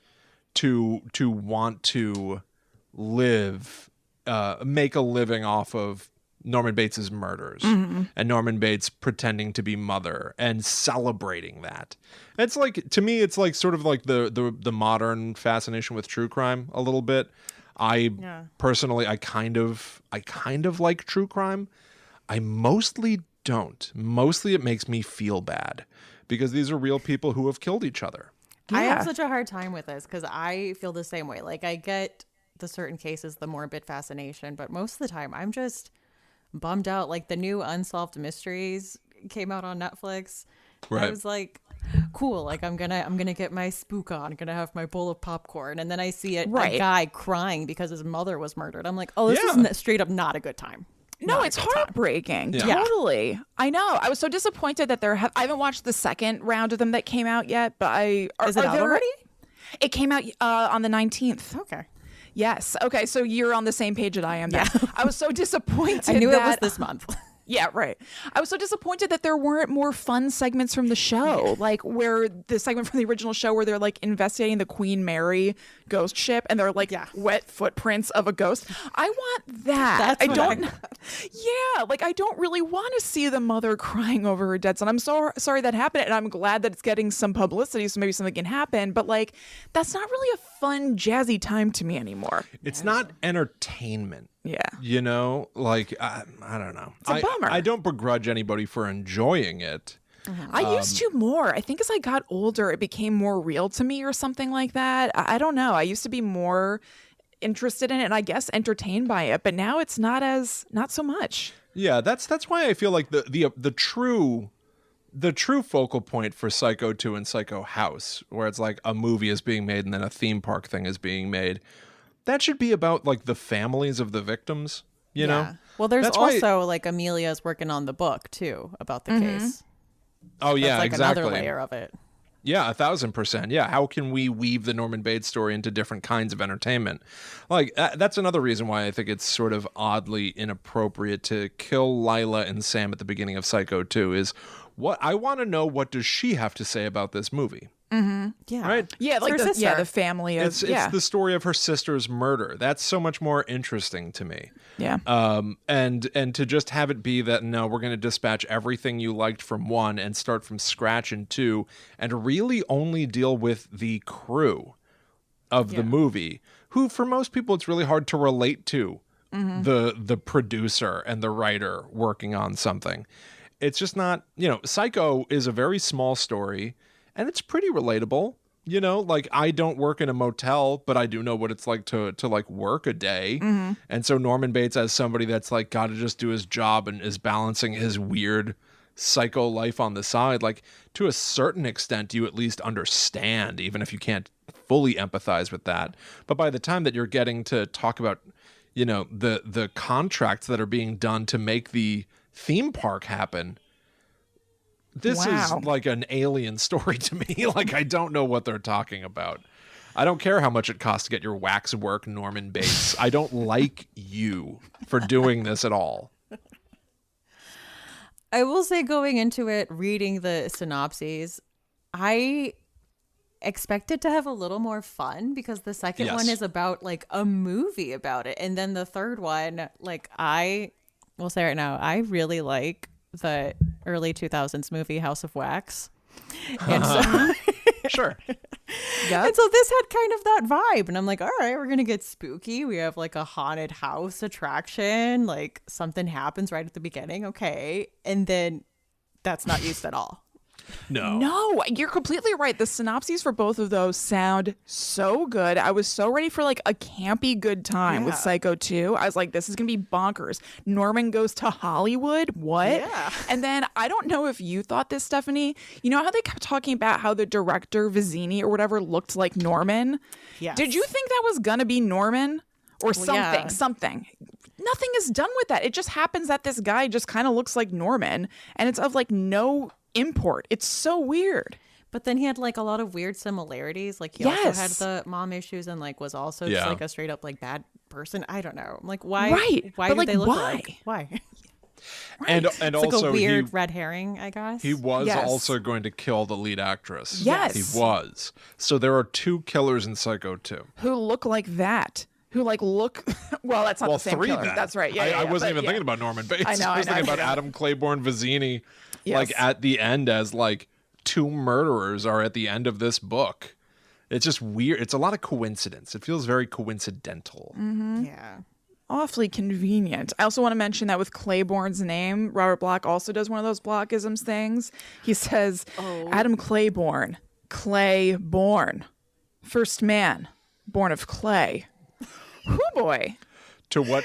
to want to make a living off of Norman Bates's murders and Norman Bates pretending to be Mother and celebrating that. It's like, to me, it's like sort of like the modern fascination with true crime a little bit. Personally, I kind of like true crime. I mostly don't. Mostly it makes me feel bad because these are real people who have killed each other. I have such a hard time with this because I feel the same way. Like, I get the certain cases, the morbid fascination, but most of the time I'm just bummed out. Like, the new Unsolved Mysteries came out on Netflix. Right. I was like, cool, like I'm gonna get my spook on, I'm gonna have my bowl of popcorn, and then I see a guy crying because his mother was murdered. I'm like, oh, this is straight up not a good time. No, it's heartbreaking. Totally. I know. I was so disappointed that I haven't watched the second round of them that came out yet, but is it out already? It came out on the 19th. Okay. Yes. Okay. So you're on the same page that I am. Yeah. I was so disappointed. I knew it was this month. Yeah, right. I was so disappointed that there weren't more fun segments from the show, like where the segment from the original show where they're like investigating the Queen Mary ghost ship and they're like wet footprints of a ghost. I want that. I don't really want to see the mother crying over her dead son. I'm so sorry that happened, and I'm glad that it's getting some publicity, so maybe something can happen. But like, that's not really a fun, jazzy time to me anymore. It's not entertainment. Yeah. You know, like, I don't know. It's a bummer. I don't begrudge anybody for enjoying it. Mm-hmm. I used to more. I think as I got older, it became more real to me or something like that. I don't know. I used to be more interested in it and I guess entertained by it, but now it's not so much. Yeah, that's why I feel like the true focal point for Psycho 2 and Psycho House, where it's like a movie is being made and then a theme park thing is being made, that should be about like the families of the victims, you know? Well, there's also like Amelia's working on the book too about the case. Oh, yeah, that's like exactly. Another layer of it. Yeah, 1,000%. Yeah, how can we weave the Norman Bates story into different kinds of entertainment? Like, that's another reason why I think it's sort of oddly inappropriate to kill Lila and Sam at the beginning of Psycho 2 is what I want to know, what does she have to say about this movie? Mm-hmm. Yeah. Right? Yeah, like the family of... It's the story of her sister's murder. That's so much more interesting to me. Yeah. And to just have it be that, no, we're going to dispatch everything you liked from 1 and start from scratch in 2 and really only deal with the crew of the movie, who for most people it's really hard to relate to the producer and the writer working on something. It's just not, Psycho is a very small story. And it's pretty relatable, like I don't work in a motel, but I do know what it's like to like work a day. Mm-hmm. And so Norman Bates as somebody that's like got to just do his job and is balancing his weird psycho life on the side. Like to a certain extent, you at least understand, even if you can't fully empathize with that. But by the time that you're getting to talk about, the contracts that are being done to make the theme park happen, this is like an alien story to me. Like, I don't know what they're talking about. I don't care how much it costs to get your wax work, Norman Bates. I don't like you for doing this at all. I will say, going into it, reading the synopses, I expected to have a little more fun because the second one is about like a movie about it. And then the third one, like, I will say right now, I really like the early 2000s movie House of Wax. And so Sure. Yeah. And so this had kind of that vibe. And I'm like, all right, we're going to get spooky. We have like a haunted house attraction. Like something happens right at the beginning. Okay. And then that's not used at all. No, you're completely right. The synopses for both of those sound so good. I was so ready for like a campy good time with Psycho 2. I was like, this is going to be bonkers. Norman goes to Hollywood? What? Yeah. And then I don't know if you thought this, Stephanie. You know how they kept talking about how the director, Vizzini or whatever, looked like Norman? Yes. Did you think that was going to be Norman? Or something, yeah. something. Nothing is done with that. It just happens that this guy just kind of looks like Norman, and it's of like no import. It's so weird. But then he had like a lot of weird similarities. Like he also had the mom issues and like was also just like a straight up like bad person. I don't know. I'm like, why? Right. Why But, do like, they look why? like? Why? And It's like also a weird red herring, I guess. he was Yes. also going to kill the lead actress. Yes. He was. So there are 2 killers in Psycho 2. Who look like that? Who like look? Well, that's not the same 3 killer. then. That's right. Yeah, I wasn't but even thinking about Norman Bates. I know, I was I know, thinking about I know. Adam Claiborne Vizzini, Yes. like at the end as like 2 murderers are at the end of this book. It's just weird. It's a lot of coincidence. It feels very coincidental. Yeah. Awfully convenient. I also want to mention that with Claiborne's name, Robert Bloch also does one of those Blochisms things. He says, Adam Claiborne, Clay-born, first man, born of clay. Whoo boy. To what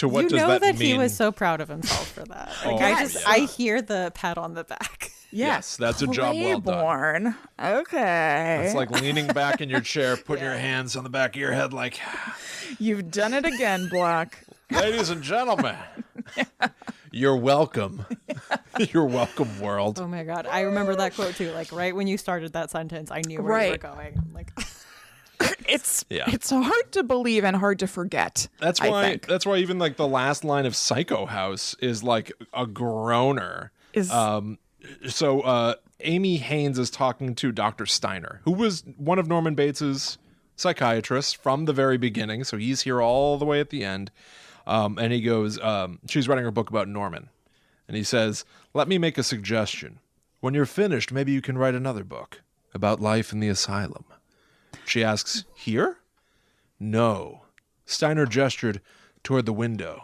You does know that that mean? he was so proud of himself for that. Like Oh, I hear the pat on the back. Yes, that's a job well done. Claiborne. Okay. It's like leaning back in your chair, putting your hands on the back of your head like, You've done it again, Bloch. ladies and gentlemen, you're welcome. You're welcome, world. Oh my God. I remember that quote too. Like right when you started that sentence, I knew where you were Right. going. I'm like, It's Yeah. it's hard to believe and hard to forget. That's I why. think. That's why even like the last line of Psycho House is like a groaner. Is So Amy Haynes is talking to Dr. Steiner, who was one of Norman Bates's psychiatrists from the very beginning. So he's here all the way at the end. And he goes, she's writing her book about Norman. And he says, let me make a suggestion. When you're finished, maybe you can write another book about life in the asylum. She asks, here? No. Steiner gestured toward the window.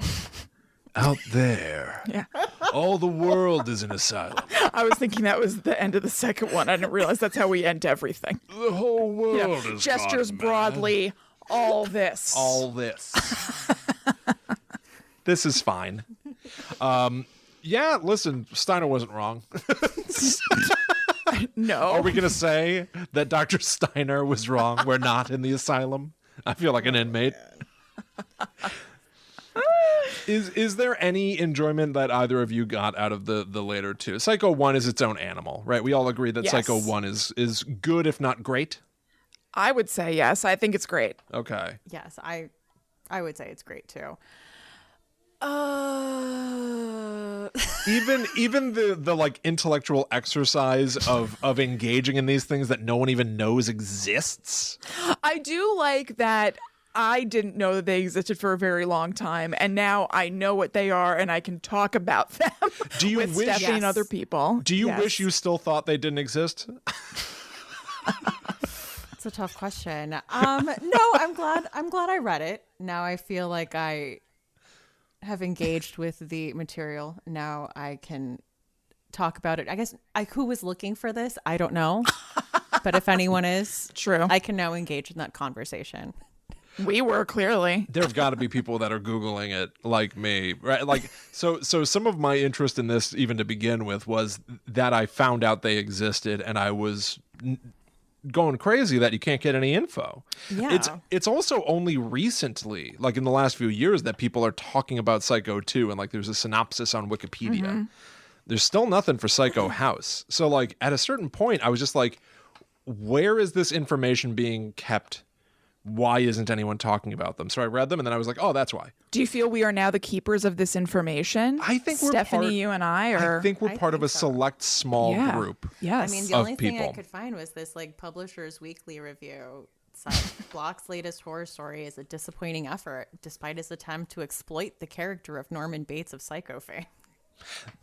Out there. Yeah. All the world is an asylum. I was thinking that was the end of the second one. I didn't realize that's how we end everything. The whole world is Gestures gone mad. broadly, all this. All this. This is fine. Yeah, listen, Steiner wasn't wrong. No. Are we going to say that Dr. Steiner was wrong? We're not in the asylum? I feel like an inmate. Is there any enjoyment that either of you got out of the later 2? Psycho 1 is its own animal, right? We all agree that Yes. Psycho 1 is good, if not great. I would say yes. I think it's great. Okay. yes, I would say it's great too. Even the like intellectual exercise of engaging in these things that no one even knows exists. I do like that I didn't know that they existed for a very long time, and now I know what they are, and I can talk about them Do you with wish- Stephanie and Yes. other people. Do you Yes. wish you still thought they didn't exist? It's a tough question. No, I'm glad I read it. Now I feel like I have engaged with the material. Now I can talk about it. I guess who was looking for this? I don't know. But if anyone is, True. I can now engage in that conversation. We were clearly. There've got to be people that are Googling it like me, right? Like, so some of my interest in this, even to begin with, was that I found out they existed, and I was going crazy that you can't get any info. Yeah. It's also only recently, like in the last few years, that people are talking about Psycho 2, and like there's a synopsis on Wikipedia. There's still nothing for Psycho House. So like at a certain point, I was just like, where is this information being kept? Why isn't anyone talking about them? So I read them, and then I was like, oh, that's why. Do you feel we are now the keepers of this information? I think we're Stephanie, part- you and I are. I think we're I part of think a so. select small Yeah. group. Yes. I mean, the of only thing I people. could find was this like Publisher's Weekly review. Bloch's latest horror story is a disappointing effort, despite his attempt to exploit the character of Norman Bates of Psycho fame.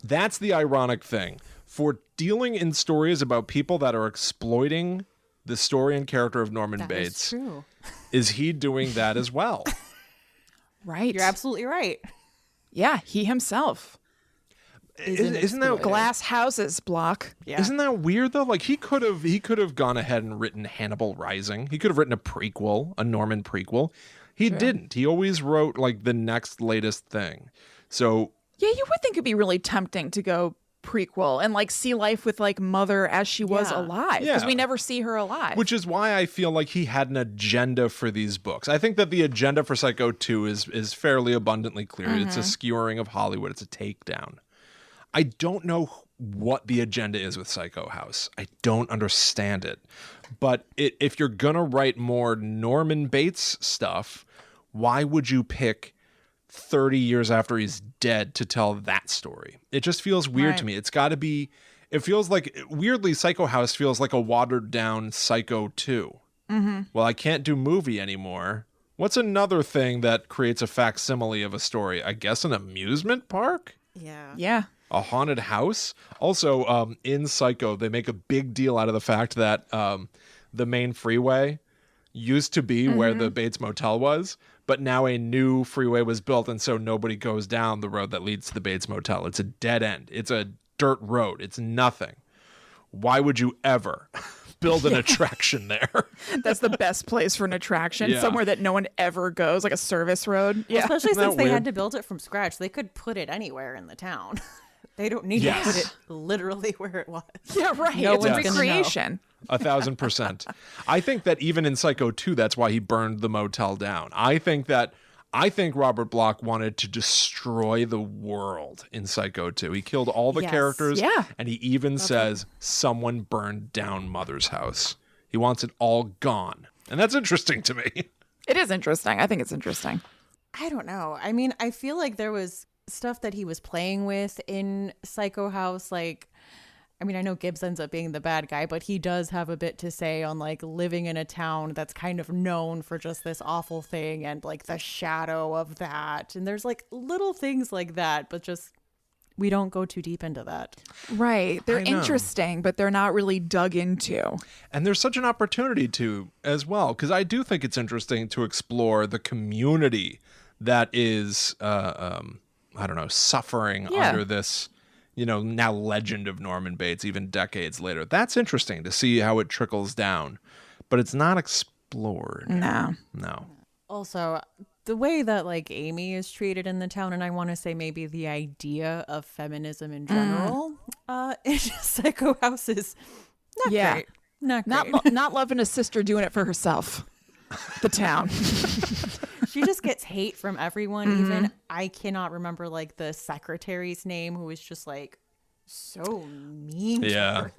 That's the ironic thing. For dealing in stories about people that are exploiting the story and character of Norman That Bates, is true. is he doing that as well? Right. You're absolutely right. Yeah, he himself. Isn't that Glass houses, Bloch. Yeah. Isn't that weird though? Like he could have gone ahead and written Hannibal Rising. He could have written a prequel, a Norman prequel. He didn't. He always wrote like the next latest thing. So Yeah, you would think it'd be really tempting to go prequel and like see life with like Mother as she was Yeah. alive, because Yeah. we never see her alive. which is why I feel like he had an agenda for these books. I think that the agenda for Psycho 2 is fairly abundantly clear. It's a skewering of Hollywood. It's a takedown. I don't know what the agenda is with Psycho House. I don't understand it. But if you're going to write more Norman Bates stuff, why would you pick 30 years after he's dead to tell that story? It just feels weird to me. It's got to be, it feels like, weirdly, Psycho House feels like a watered down Psycho 2. Well, I can't do movie anymore. What's another thing that creates a facsimile of a story? I guess an amusement park? Yeah. yeah. A haunted house? Also, in Psycho, they make a big deal out of the fact that the main freeway used to be where the Bates Motel was, but now a new freeway was built, and so nobody goes down the road that leads to the Bates Motel. It's a dead end. It's a dirt road. It's nothing. Why would you ever build an attraction there? That's the best place for an attraction, Yeah. somewhere that no one ever goes, like a service road. Yeah. Especially Isn't that since they weird? had to build it from scratch. They could put it anywhere in the town. They don't need Yes. to put it literally where it was. Yeah, right. No It's a one's gonna know. recreation. 1,000%. I think that even in Psycho 2, that's why he burned the motel down. I think Robert Bloch wanted to destroy the world in Psycho 2. He killed all the Yes. characters, Yeah. and he even says someone burned down Mother's house. He wants it all gone. And that's interesting to me. It is interesting. I think it's interesting. I don't know. I mean, I feel like there was stuff that he was playing with in Psycho House. Like, I mean, I know Gibbs ends up being the bad guy, but he does have a bit to say on like living in a town that's kind of known for just this awful thing and like the shadow of that. And there's like little things like that, but just we don't go too deep into that. Right. They're I know. interesting, but they're not really dug into. And there's such an opportunity to as well, because I do think it's interesting to explore the community that is, I don't know, suffering Yeah. under this, now legend of Norman Bates, even decades later. That's interesting to see how it trickles down, but it's not explored. No. No. Also, the way that like Amy is treated in the town, and I want to say maybe the idea of feminism in general, in Psycho House is not Yeah. great. Not great. Not loving a sister doing it for herself. The town. She just gets hate from everyone. Even I cannot remember like the secretary's name, who was just like so mean. to Yeah. her.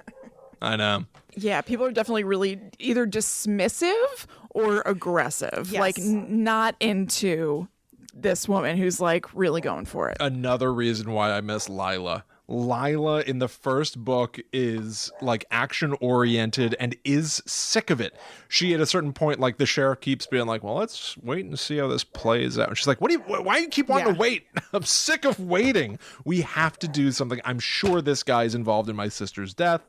I know. Yeah, people are definitely really either dismissive or aggressive. Yes. Like not into this woman who's like really going for it. Another reason why I miss Lila. Lila in the first book is like action oriented and is sick of it. She at a certain point, like the sheriff keeps being like, well, let's wait and see how this plays out. And she's like, why do you keep wanting to wait? I'm sick of waiting. We have to do something. I'm sure this guy's involved in my sister's death.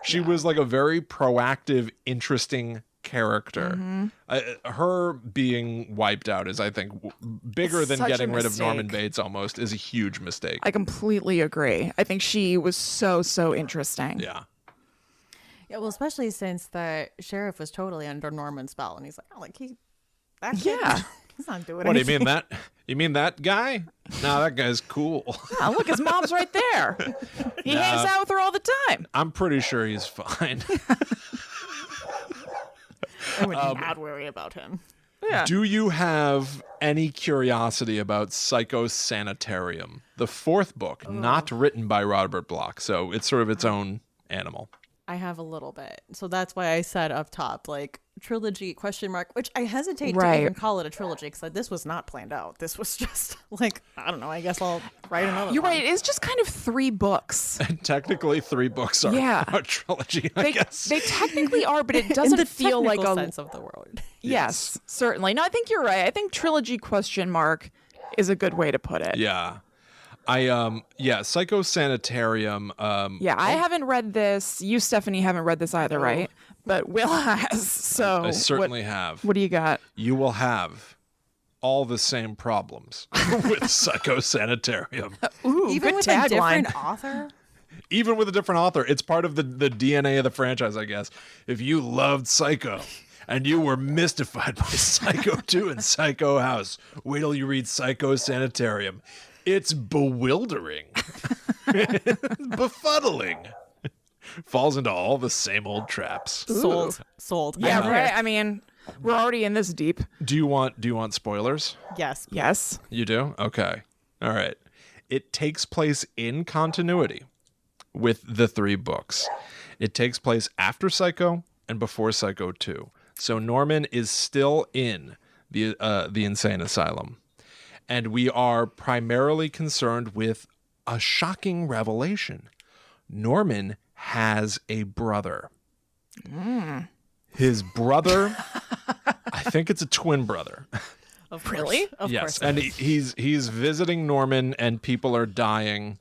She was like a very proactive, interesting character. Her being wiped out is, I think, bigger It's than such a getting rid of Norman mistake. Bates almost is a huge mistake. I completely agree. I think she was so interesting. Yeah. Yeah, well, especially since the sheriff was totally under Norman's spell, and he's like, oh, like that kid, Yeah. he's not doing What do you anything. mean that? You mean that guy? No, that guy's cool. Oh, look, his mom's right there. He hangs out with her all the time. I'm pretty sure he's fine. I would not worry about him. Yeah. Do you have any curiosity about Psycho Sanitarium, the fourth book, not written by Robert Bloch? So it's sort of its own animal. I have a little bit. So that's why I said up top, like, trilogy, ? Which I hesitate to Right. even call it a trilogy, because this was not planned out. This was just, like, I don't know, I guess I'll write another You're one. right. It is just kind of 3 books. Technically, 3 books are Yeah. a trilogy, I guess. They technically are, but it In the doesn't feel like technical a sense of the word. Yes, certainly. No, I think you're right. I think trilogy ? Is a good way to put it. Yeah. Psycho Sanitarium. Yeah, I haven't read this. You, Stephanie, haven't read this either, right? But Will has. So I certainly have. What do you got? You will have all the same problems with Psycho Sanitarium. Ooh, Even good with a tagline. different author? Even with a different author. It's part of the DNA of the franchise, I guess. If you loved Psycho and you were mystified by Psycho 2 and Psycho House, wait till you read Psycho Sanitarium. It's bewildering. Befuddling. Falls into all the same old traps. Sold. Yeah, I'm there. right. I mean, we're already in this deep. Do you want spoilers? Yes. Yes. You do? Okay. All right. It takes place in continuity with the 3 books. It takes place after Psycho and before Psycho 2. So Norman is still in the insane asylum. And we are primarily concerned with a shocking revelation. Norman has a brother. His brother, I think it's a twin brother. Of course. Really? Of Yes, course. and he's visiting Norman, and people are dying,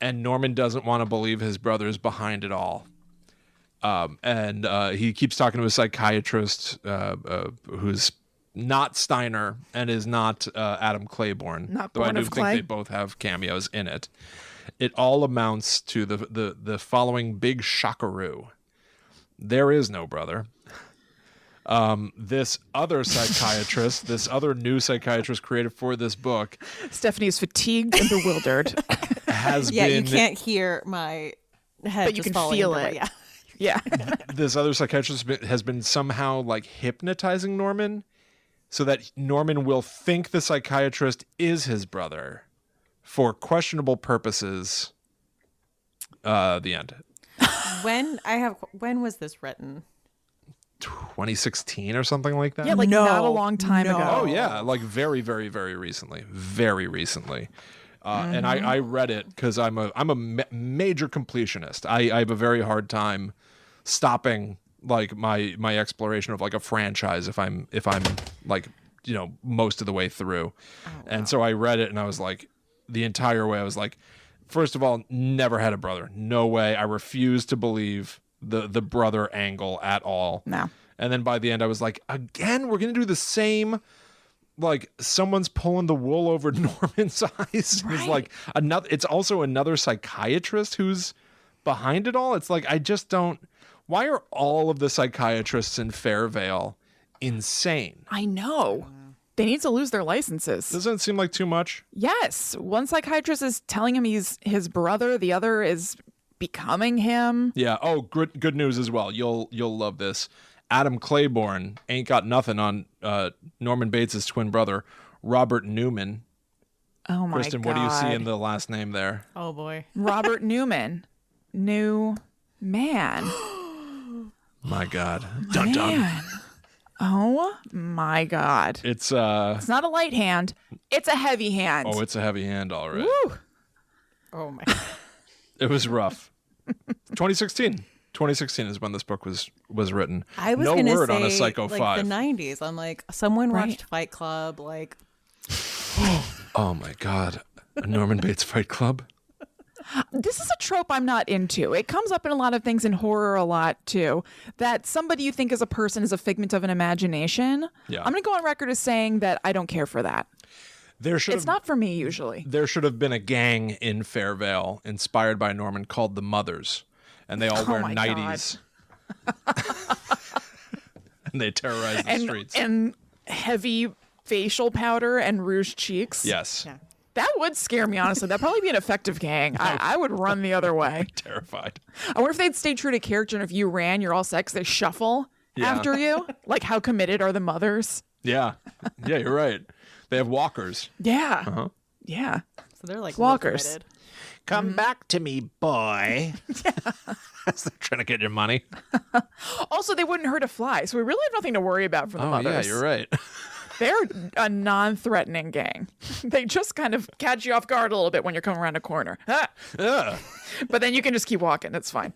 and Norman doesn't want to believe his brother's behind it all. And he keeps talking to a psychiatrist who's not Steiner and is not Adam Claiborne. Not though I born do of think clay. they both have cameos in it. It all amounts to the following big shockaroo. There is no brother. This other psychiatrist, this other new psychiatrist created for this book, Stephanie is fatigued and bewildered. has Yeah, been... you can't hear my head But you just can falling feel into it. Yeah. Yeah. This other psychiatrist has been somehow like hypnotizing Norman so that Norman will think the psychiatrist is his brother for questionable purposes. The end. When was this written? 2016 or something like that? Yeah, like No. not a long time No. ago. Oh yeah, like very, very, very recently. Very recently. And I read it because I'm a major completionist. I have a very hard time stopping like my exploration of like a franchise if I'm like, you know, most of the way through. And so I read it and I was like, the entire way I was like, first of all, never had a brother. No way. I refuse to believe the brother angle at all. No. And then by the end I was like, again, we're gonna do the same. Like someone's pulling the wool over Norman's eyes. It's like another. It's also another psychiatrist who's behind it all. It's like I just don't. Why are all of the psychiatrists in Fairvale insane? I know. They need to lose their licenses. Doesn't it seem like too much? Yes. One psychiatrist is telling him he's his brother. The other is becoming him. Yeah. Oh, good news as well. You'll love this. Adam Claiborne ain't got nothing on Norman Bates' twin brother, Robert Newman. Oh my Kristen, God. what do you see in the last name there? Oh boy. Robert Newman. New man. My God. Dun dun. Man. Oh my God. It's It's not a light hand. It's a heavy hand. Oh, it's a heavy hand, all right. Woo. Oh my. It was rough. 2016. 2016 is when this book was written. I was no gonna word say on a Psycho like 5. the 90s. I'm like, someone Right. watched Fight Club. Like, Oh my God. A Norman Bates Fight Club? This is a trope I'm not into. It comes up in a lot of things in horror a lot too. That somebody you think is a person is a figment of an imagination. Yeah. I'm going to go on record as saying that I don't care for that. There should It's have not for me usually. there should have been a gang in Fairvale inspired by Norman called the Mothers, and they all wear my God. nighties. And they terrorize the streets. And heavy facial powder and rouged cheeks. Yes. yeah. That would scare me, honestly. That'd probably be an effective gang. I would run the other way. Terrified. I wonder if they'd stay true to character, and if you ran, you're all set 'cause they shuffle Yeah. after you. Like, how committed are the mothers? Yeah. Yeah, you're right. They have walkers. Yeah. Uh-huh. Yeah. So they're like Walkers. real committed. Come back to me, boy. As they're trying to get your money. Also, they wouldn't hurt a fly, so we really have nothing to worry about from the Oh, mothers. yeah, you're right. They're a non-threatening gang. They just kind of catch you off guard a little bit when you're coming around a corner. Ah! Ugh. But then you can just keep walking. It's fine.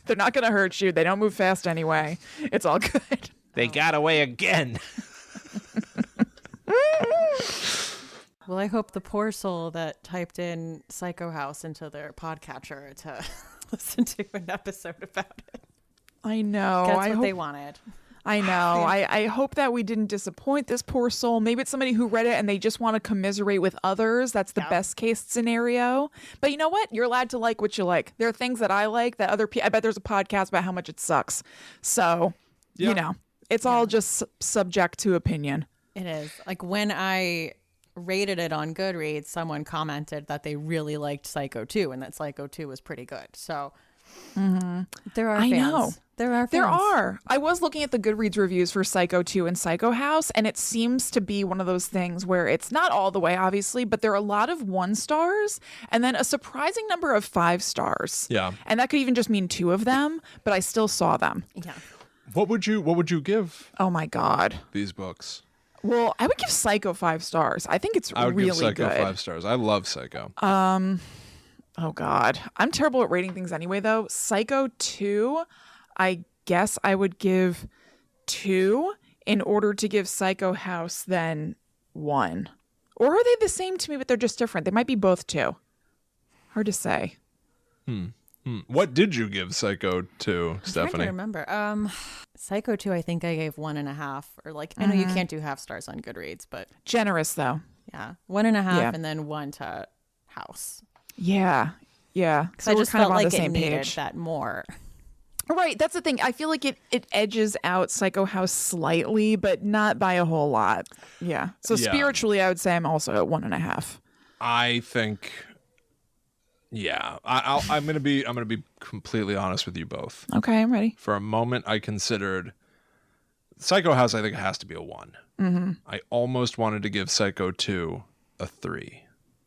They're not going to hurt you. They don't move fast anyway. It's all good. They got away again. Well, I hope the poor soul that typed in Psycho House into their podcatcher to listen to an episode about it. I know. That's I what hope, they wanted. I know. I hope that we didn't disappoint this poor soul. Maybe it's somebody who read it and they just want to commiserate with others. That's the best case scenario. But you know what? You're allowed to like what you like. There are things that I like that other people, I bet there's a podcast about how much it sucks. So, you know, it's all just subject to opinion. It is. Like when I rated it on Goodreads, someone commented that they really liked Psycho 2 and that Psycho 2 was pretty good. So there are fans. I know. There are fans. There are. I was looking at the Goodreads reviews for Psycho 2 and Psycho House, and it seems to be one of those things where it's not all the way, obviously, but there are a lot of 1 stars and then a surprising number of 5 stars. Yeah. And that could even just mean 2 of them, but I still saw them. Yeah. What would you give Oh my God. these books? Well, I would give Psycho 5 stars. I think it's I would really give Psycho good. 5 stars. I love Psycho. Oh God. I'm terrible at rating things anyway, though. Psycho 2, I guess I would give 2 in order to give Psycho House then 1. Or are they the same to me, but they're just different? They might be both 2. Hard to say. What did you give Psycho to, I'm trying Stephanie? to remember. Psycho 2, I think I gave 1.5, or like, I know you can't do half stars on Goodreads, but Generous, though. yeah, 1.5 Yeah. and then 1 to House. Yeah. Yeah. So So I we're just kind of felt on like the same it needed page. that more. Right. That's the thing. I feel like it edges out Psycho House slightly, but not by a whole lot. Yeah. So Yeah. spiritually, I would say I'm also at 1.5. I think, yeah. I'm gonna be completely honest with you both. Okay, I'm ready. For a moment, I considered Psycho House. I think it has to be a 1. I almost wanted to give Psycho 2 a 3.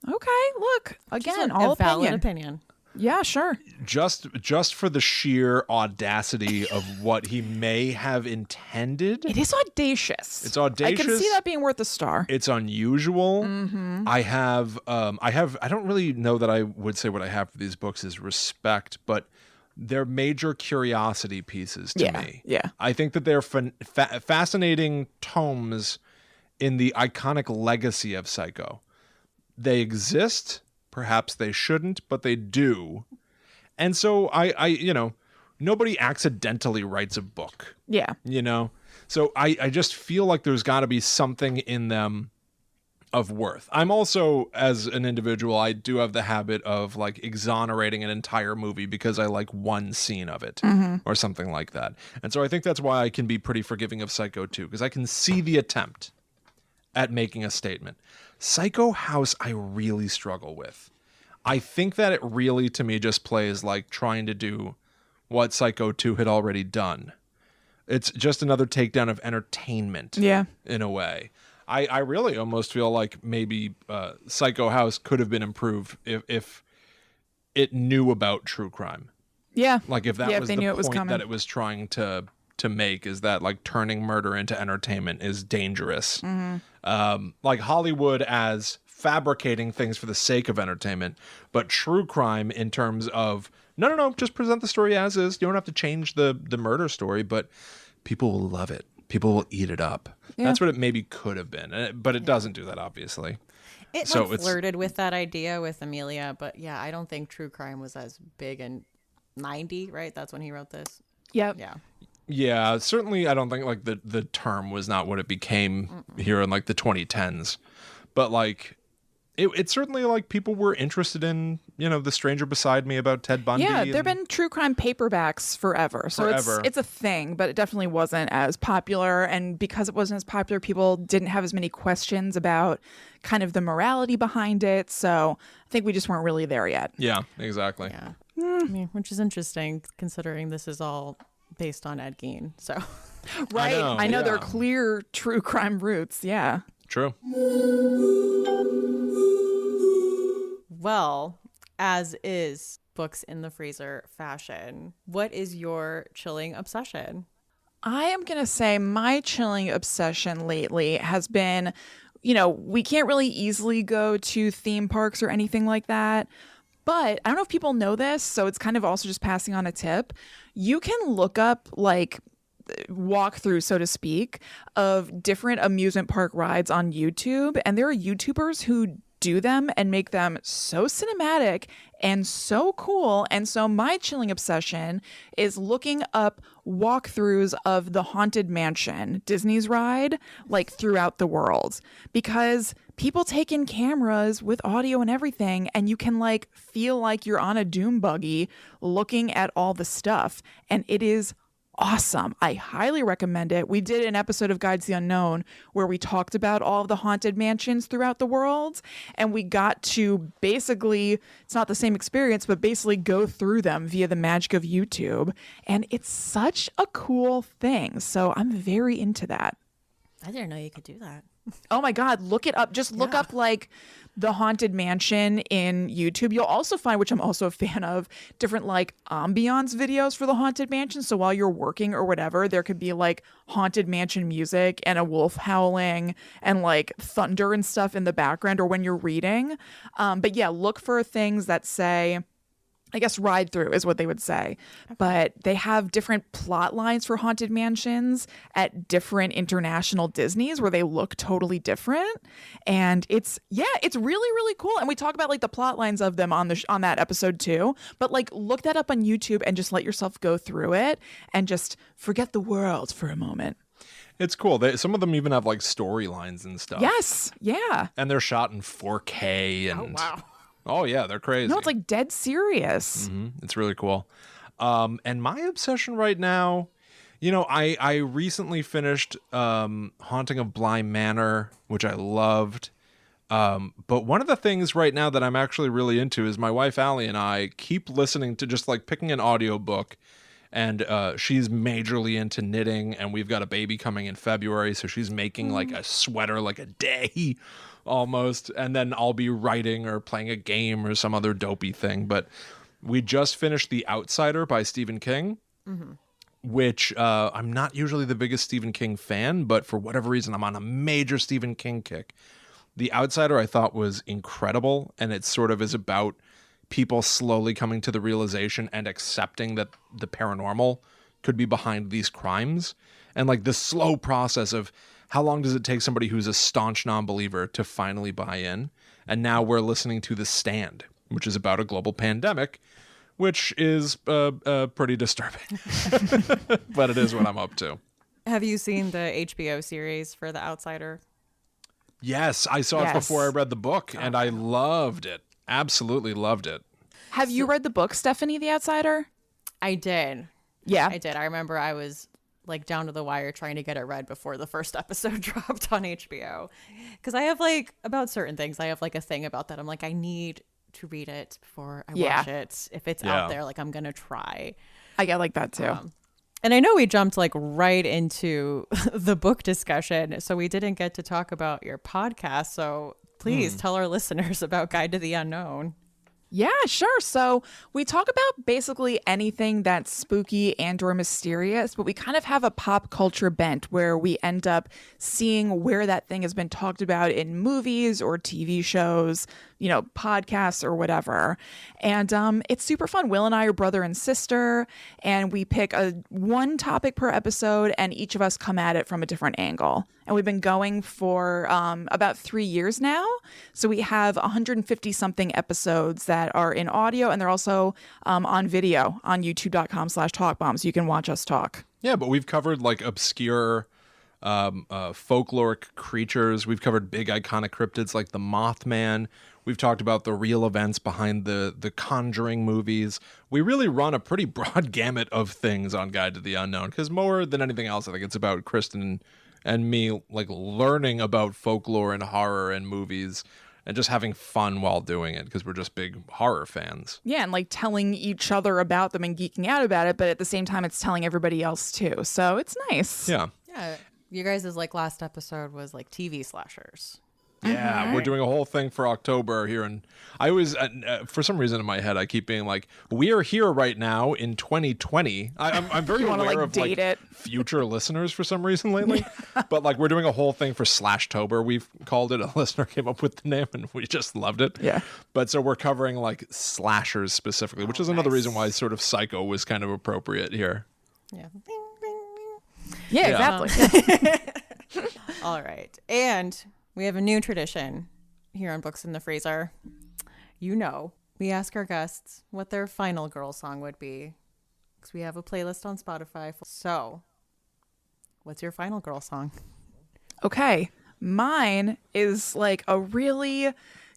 Okay, look. Again, Just all a valid opinion. opinion. Yeah, sure. Just for the sheer audacity of what he may have intended. It is audacious. It's audacious. I can see that being worth a star. It's unusual. I don't really know that I would say what I have for these books is respect, but they're major curiosity pieces to me. Yeah. I think that they're fascinating tomes in the iconic legacy of Psycho. They exist. Perhaps they shouldn't, but they do. And so I nobody accidentally writes a book. Yeah. So I just feel like there's got to be something in them of worth. I'm also, as an individual, I do have the habit of like exonerating an entire movie because I like one scene of it or something like that. And so I think that's why I can be pretty forgiving of Psycho 2, because I can see the attempt at making a statement. Psycho House, I really struggle with. I think that it really, to me, just plays like trying to do what Psycho 2 had already done. It's just another takedown of entertainment, in a way. I really almost feel like maybe Psycho House could have been improved if it knew about true crime. Yeah. Like if that Yeah, if was they the knew it was point coming. that it was trying to make, is that like turning murder into entertainment is dangerous. Like Hollywood as fabricating things for the sake of entertainment, but true crime in terms of no, just present the story as is. You don't have to change the murder story, but people will love it. People will eat it up. Yeah. That's what it maybe could have been, but it doesn't do that, obviously. It So like, it's- flirted with that idea with Amelia, but yeah, I don't think true crime was as big in 90, right? That's when he wrote this. Yep. Yeah. Yeah, certainly I don't think like the term was not what it became here in like the 2010s. But like it certainly like people were interested in, The Stranger Beside Me about Ted Bundy. Yeah, and- there've been true crime paperbacks forever. So Forever. it's a thing, but it definitely wasn't as popular, and because it wasn't as popular, people didn't have as many questions about kind of the morality behind it. So I think we just weren't really there yet. Yeah, exactly. Yeah. I mean, which is interesting considering this is all based on Ed Gein. So Right. I know there are yeah. clear true crime roots. Yeah. True. well, as is books in the freezer fashion, what is your chilling obsession? I am going to say my chilling obsession lately has been, we can't really easily go to theme parks or anything like that. But I don't know if people know this, so it's kind of also just passing on a tip. You can look up like walkthrough, so to speak, of different amusement park rides on YouTube. And there are YouTubers who do them and make them so cinematic and so cool. And so my chilling obsession is looking up walkthroughs of the Haunted Mansion, Disney's ride, like throughout the world, because people take in cameras with audio and everything, and you can like feel like you're on a doom buggy looking at all the stuff. And it is awesome. I highly recommend it. We did an episode of Guides to the Unknown where we talked about all of the haunted mansions throughout the world, and we got to basically, it's not the same experience, but basically go through them via the magic of YouTube. And it's such a cool thing. So I'm very into that. I didn't know you could do that. Oh my God, look it up. Just look up like the Haunted Mansion in YouTube. You'll also find, which I'm also a fan of, different like ambiance videos for the Haunted Mansion. So while you're working or whatever, there could be like Haunted Mansion music and a wolf howling and like thunder and stuff in the background, or when you're reading. But yeah, look for things that say, I guess ride through is what they would say. But they have different plot lines for Haunted Mansions at different international Disneys where they look totally different. And it's really, really cool. And we talk about like the plot lines of them on that episode too. But like look that up on YouTube and just let yourself go through it and just forget the world for a moment. It's cool. Some of them even have like storylines and stuff. Yes. Yeah. And they're shot in 4K. And Oh, wow. Oh, yeah, they're crazy. No, it's like dead serious. It's really cool. And my obsession right now, you know, I recently finished Haunting of Bly Manor, which I loved. But one of the things right now that I'm actually really into is my wife Allie and I keep listening to just like picking an audiobook. And she's majorly into knitting, and we've got a baby coming in February, so she's making like a sweater like a day almost, and then I'll be writing or playing a game or some other dopey thing. But we just finished The Outsider by Stephen King, which I'm not usually the biggest Stephen King fan, but for whatever reason, I'm on a major Stephen King kick. The Outsider I thought was incredible, and it sort of is about people slowly coming to the realization and accepting that the paranormal could be behind these crimes, and like the slow process of how long does it take somebody who's a staunch non-believer to finally buy in. And now we're listening to The Stand, which is about a global pandemic, which is pretty disturbing. But it is what I'm up to. Have you seen the HBO series for The Outsider? Yes, I saw it before I read the book, and I loved it. Absolutely loved it. Have you read the book, Stephanie, The Outsider? I did. Yeah. I did. I remember I was like down to the wire trying to get it read before the first episode dropped on HBO. Because I have like, about certain things, I have like a thing about that. I'm like, I need to read it before I watch it. If it's out there, like I'm going to try. I get like that too. And I know we jumped like right into the book discussion, so we didn't get to talk about your podcast. So please tell our listeners about Guide to the Unknown. Yeah, sure. So we talk about basically anything that's spooky and or mysterious, but we kind of have a pop culture bent where we end up seeing where that thing has been talked about in movies or TV shows, you know, podcasts or whatever. And it's super fun. Will and I are brother and sister, and we pick one topic per episode, and each of us come at it from a different angle. And we've been going for about 3 years now. So we have 150 something episodes that are in audio, and they're also on video on youtube.com/talkbomb. So you can watch us talk. Yeah, but we've covered like obscure folkloric creatures. We've covered big iconic cryptids like the Mothman. We've talked about the real events behind the Conjuring movies. We really run a pretty broad gamut of things on Guide to the Unknown, because more than anything else, I think it's about Kristen and me like learning about folklore and horror and movies and just having fun while doing it, because we're just big horror fans. Yeah, and like telling each other about them and geeking out about it, but at the same time it's telling everybody else too. So it's nice. Yeah. Yeah. You guys' like last episode was like TV slashers. Yeah, we're doing a whole thing for October here, and I always, for some reason in my head, I keep being like, "We are here right now in 2020." I'm very aware like, of date like future listeners for some reason lately, but like we're doing a whole thing for Slashtober. We've called it. A listener came up with the name, and we just loved it. Yeah. But so we're covering like slashers specifically, which is another reason why sort of Psycho was kind of appropriate here. Yeah. Yeah, exactly. All right. And we have a new tradition here on Books in the Freezer. You know, we ask our guests what their final girl song would be, because we have a playlist on Spotify. So, what's your final girl song? Okay. Mine is like a really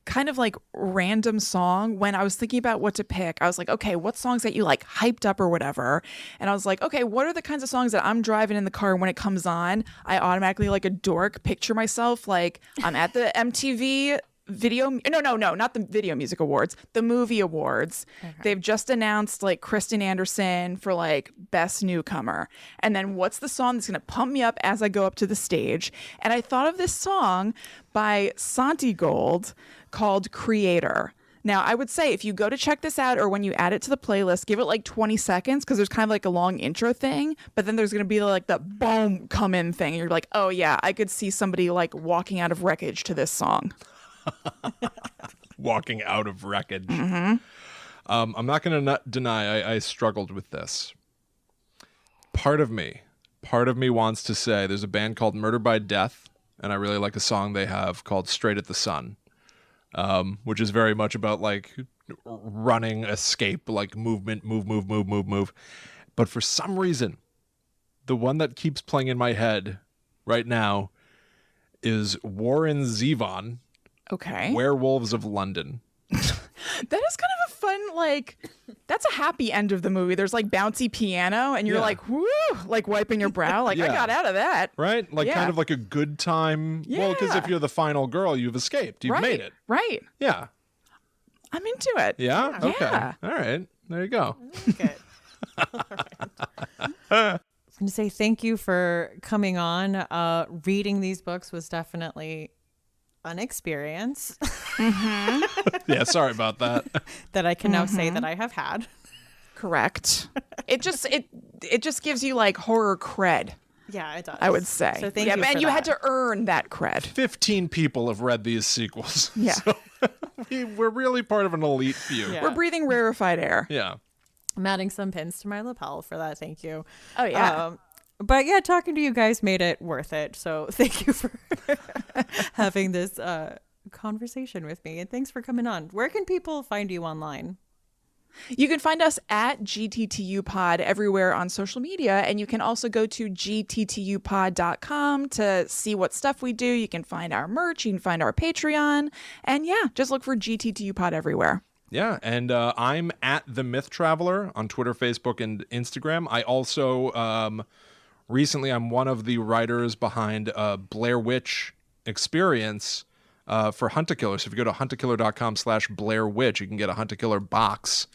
kind of like random song. When I was thinking about what to pick, I was like, okay, what songs that you like hyped up or whatever? And I was like, okay, what are the kinds of songs that I'm driving in the car when it comes on? I automatically, like a dork, picture myself like I'm at the MTV not the Video Music Awards, the Movie Awards. Okay. They've just announced like Kristen Anderson for like Best Newcomer. And then what's the song that's going to pump me up as I go up to the stage? And I thought of this song by Santi Gold called Creator. Now, I would say if you go to check this out or when you add it to the playlist, give it like 20 seconds because there's kind of like a long intro thing, but then there's going to be like the boom come in thing. And you're like, oh yeah, I could see somebody like walking out of wreckage to this song. Walking out of wreckage. Mm-hmm. I'm not going to deny I struggled with this. Part of me wants to say there's a band called Murder by Death, and I really like a song they have called Straight at the Sun, which is very much about like running, escape, like movement, move. But for some reason, the one that keeps playing in my head right now is Warren Zevon. Okay. Werewolves of London. That is kind of a fun, like, that's a happy end of the movie. There's like bouncy piano and you're like, whoo, like wiping your brow. Like, I got out of that. Right? Like kind of like a good time. Yeah. Well, because if you're the final girl, you've escaped. You've made it. Right. Yeah. I'm into it. Yeah? Okay. Yeah. All right. There you go. Okay. All right. I was going to say thank you for coming on. Reading these books was definitely an experience. Mm-hmm. Yeah, sorry about that. That I can now say that I have had. Correct. It just gives you like horror cred. Yeah, it does. I would say. So thank you. And you had to earn that cred. 15 people have read these sequels. Yeah. So we're really part of an elite few. Yeah. We're breathing rarefied air. Yeah. I'm adding some pins to my lapel for that. Thank you. Oh, yeah. But yeah, talking to you guys made it worth it. So thank you for having this conversation with me. And thanks for coming on. Where can people find you online? You can find us at GTTU Pod everywhere on social media. And you can also go to gttupod.com to see what stuff we do. You can find our merch. You can find our Patreon. And yeah, just look for GTTU Pod everywhere. Yeah, and I'm at The Myth Traveler on Twitter, Facebook, and Instagram. I also... recently, I'm one of the writers behind Blair Witch Experience for Hunt a Killer. So if you go to huntakiller.com/Blair Witch, you can get a Hunt a Killer box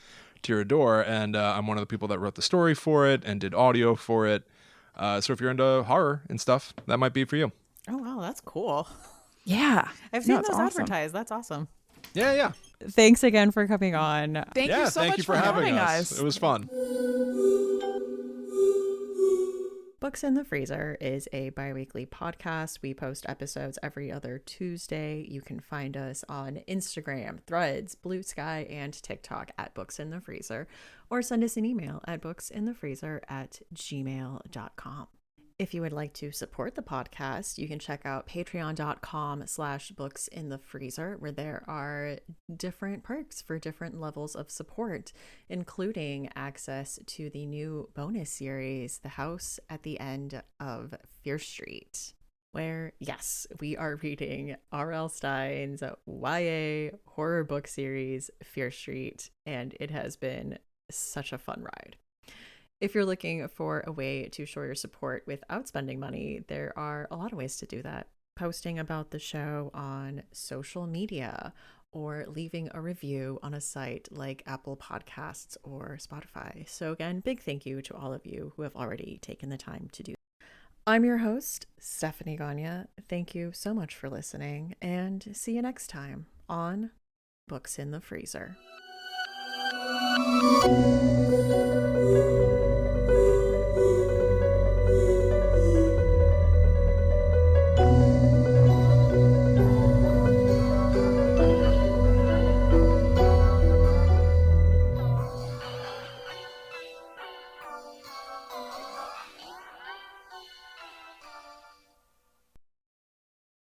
to your door. And I'm one of the people that wrote the story for it and did audio for it. So if you're into horror and stuff, that might be for you. Oh, wow, that's cool. Yeah. I've seen those advertised. That's awesome. Yeah. Thanks again for coming on. Thank you so much for having us. It was fun. Books in the Freezer is a bi-weekly podcast. We post episodes every other Tuesday. You can find us on Instagram, Threads, Blue Sky, and TikTok at Books in the Freezer, or send us an email at booksinthefreezer@gmail.com. If you would like to support the podcast, you can check out patreon.com/booksinthefreezer, where there are different perks for different levels of support, including access to the new bonus series, The House at the End of Fear Street, where, yes, we are reading R.L. Stein's YA horror book series, Fear Street, and it has been such a fun ride. If you're looking for a way to show your support without spending money, there are a lot of ways to do that. Posting about the show on social media or leaving a review on a site like Apple Podcasts or Spotify. So again, big thank you to all of you who have already taken the time to do that. I'm your host, Stephanie Gagne. Thank you so much for listening, and see you next time on Books in the Freezer.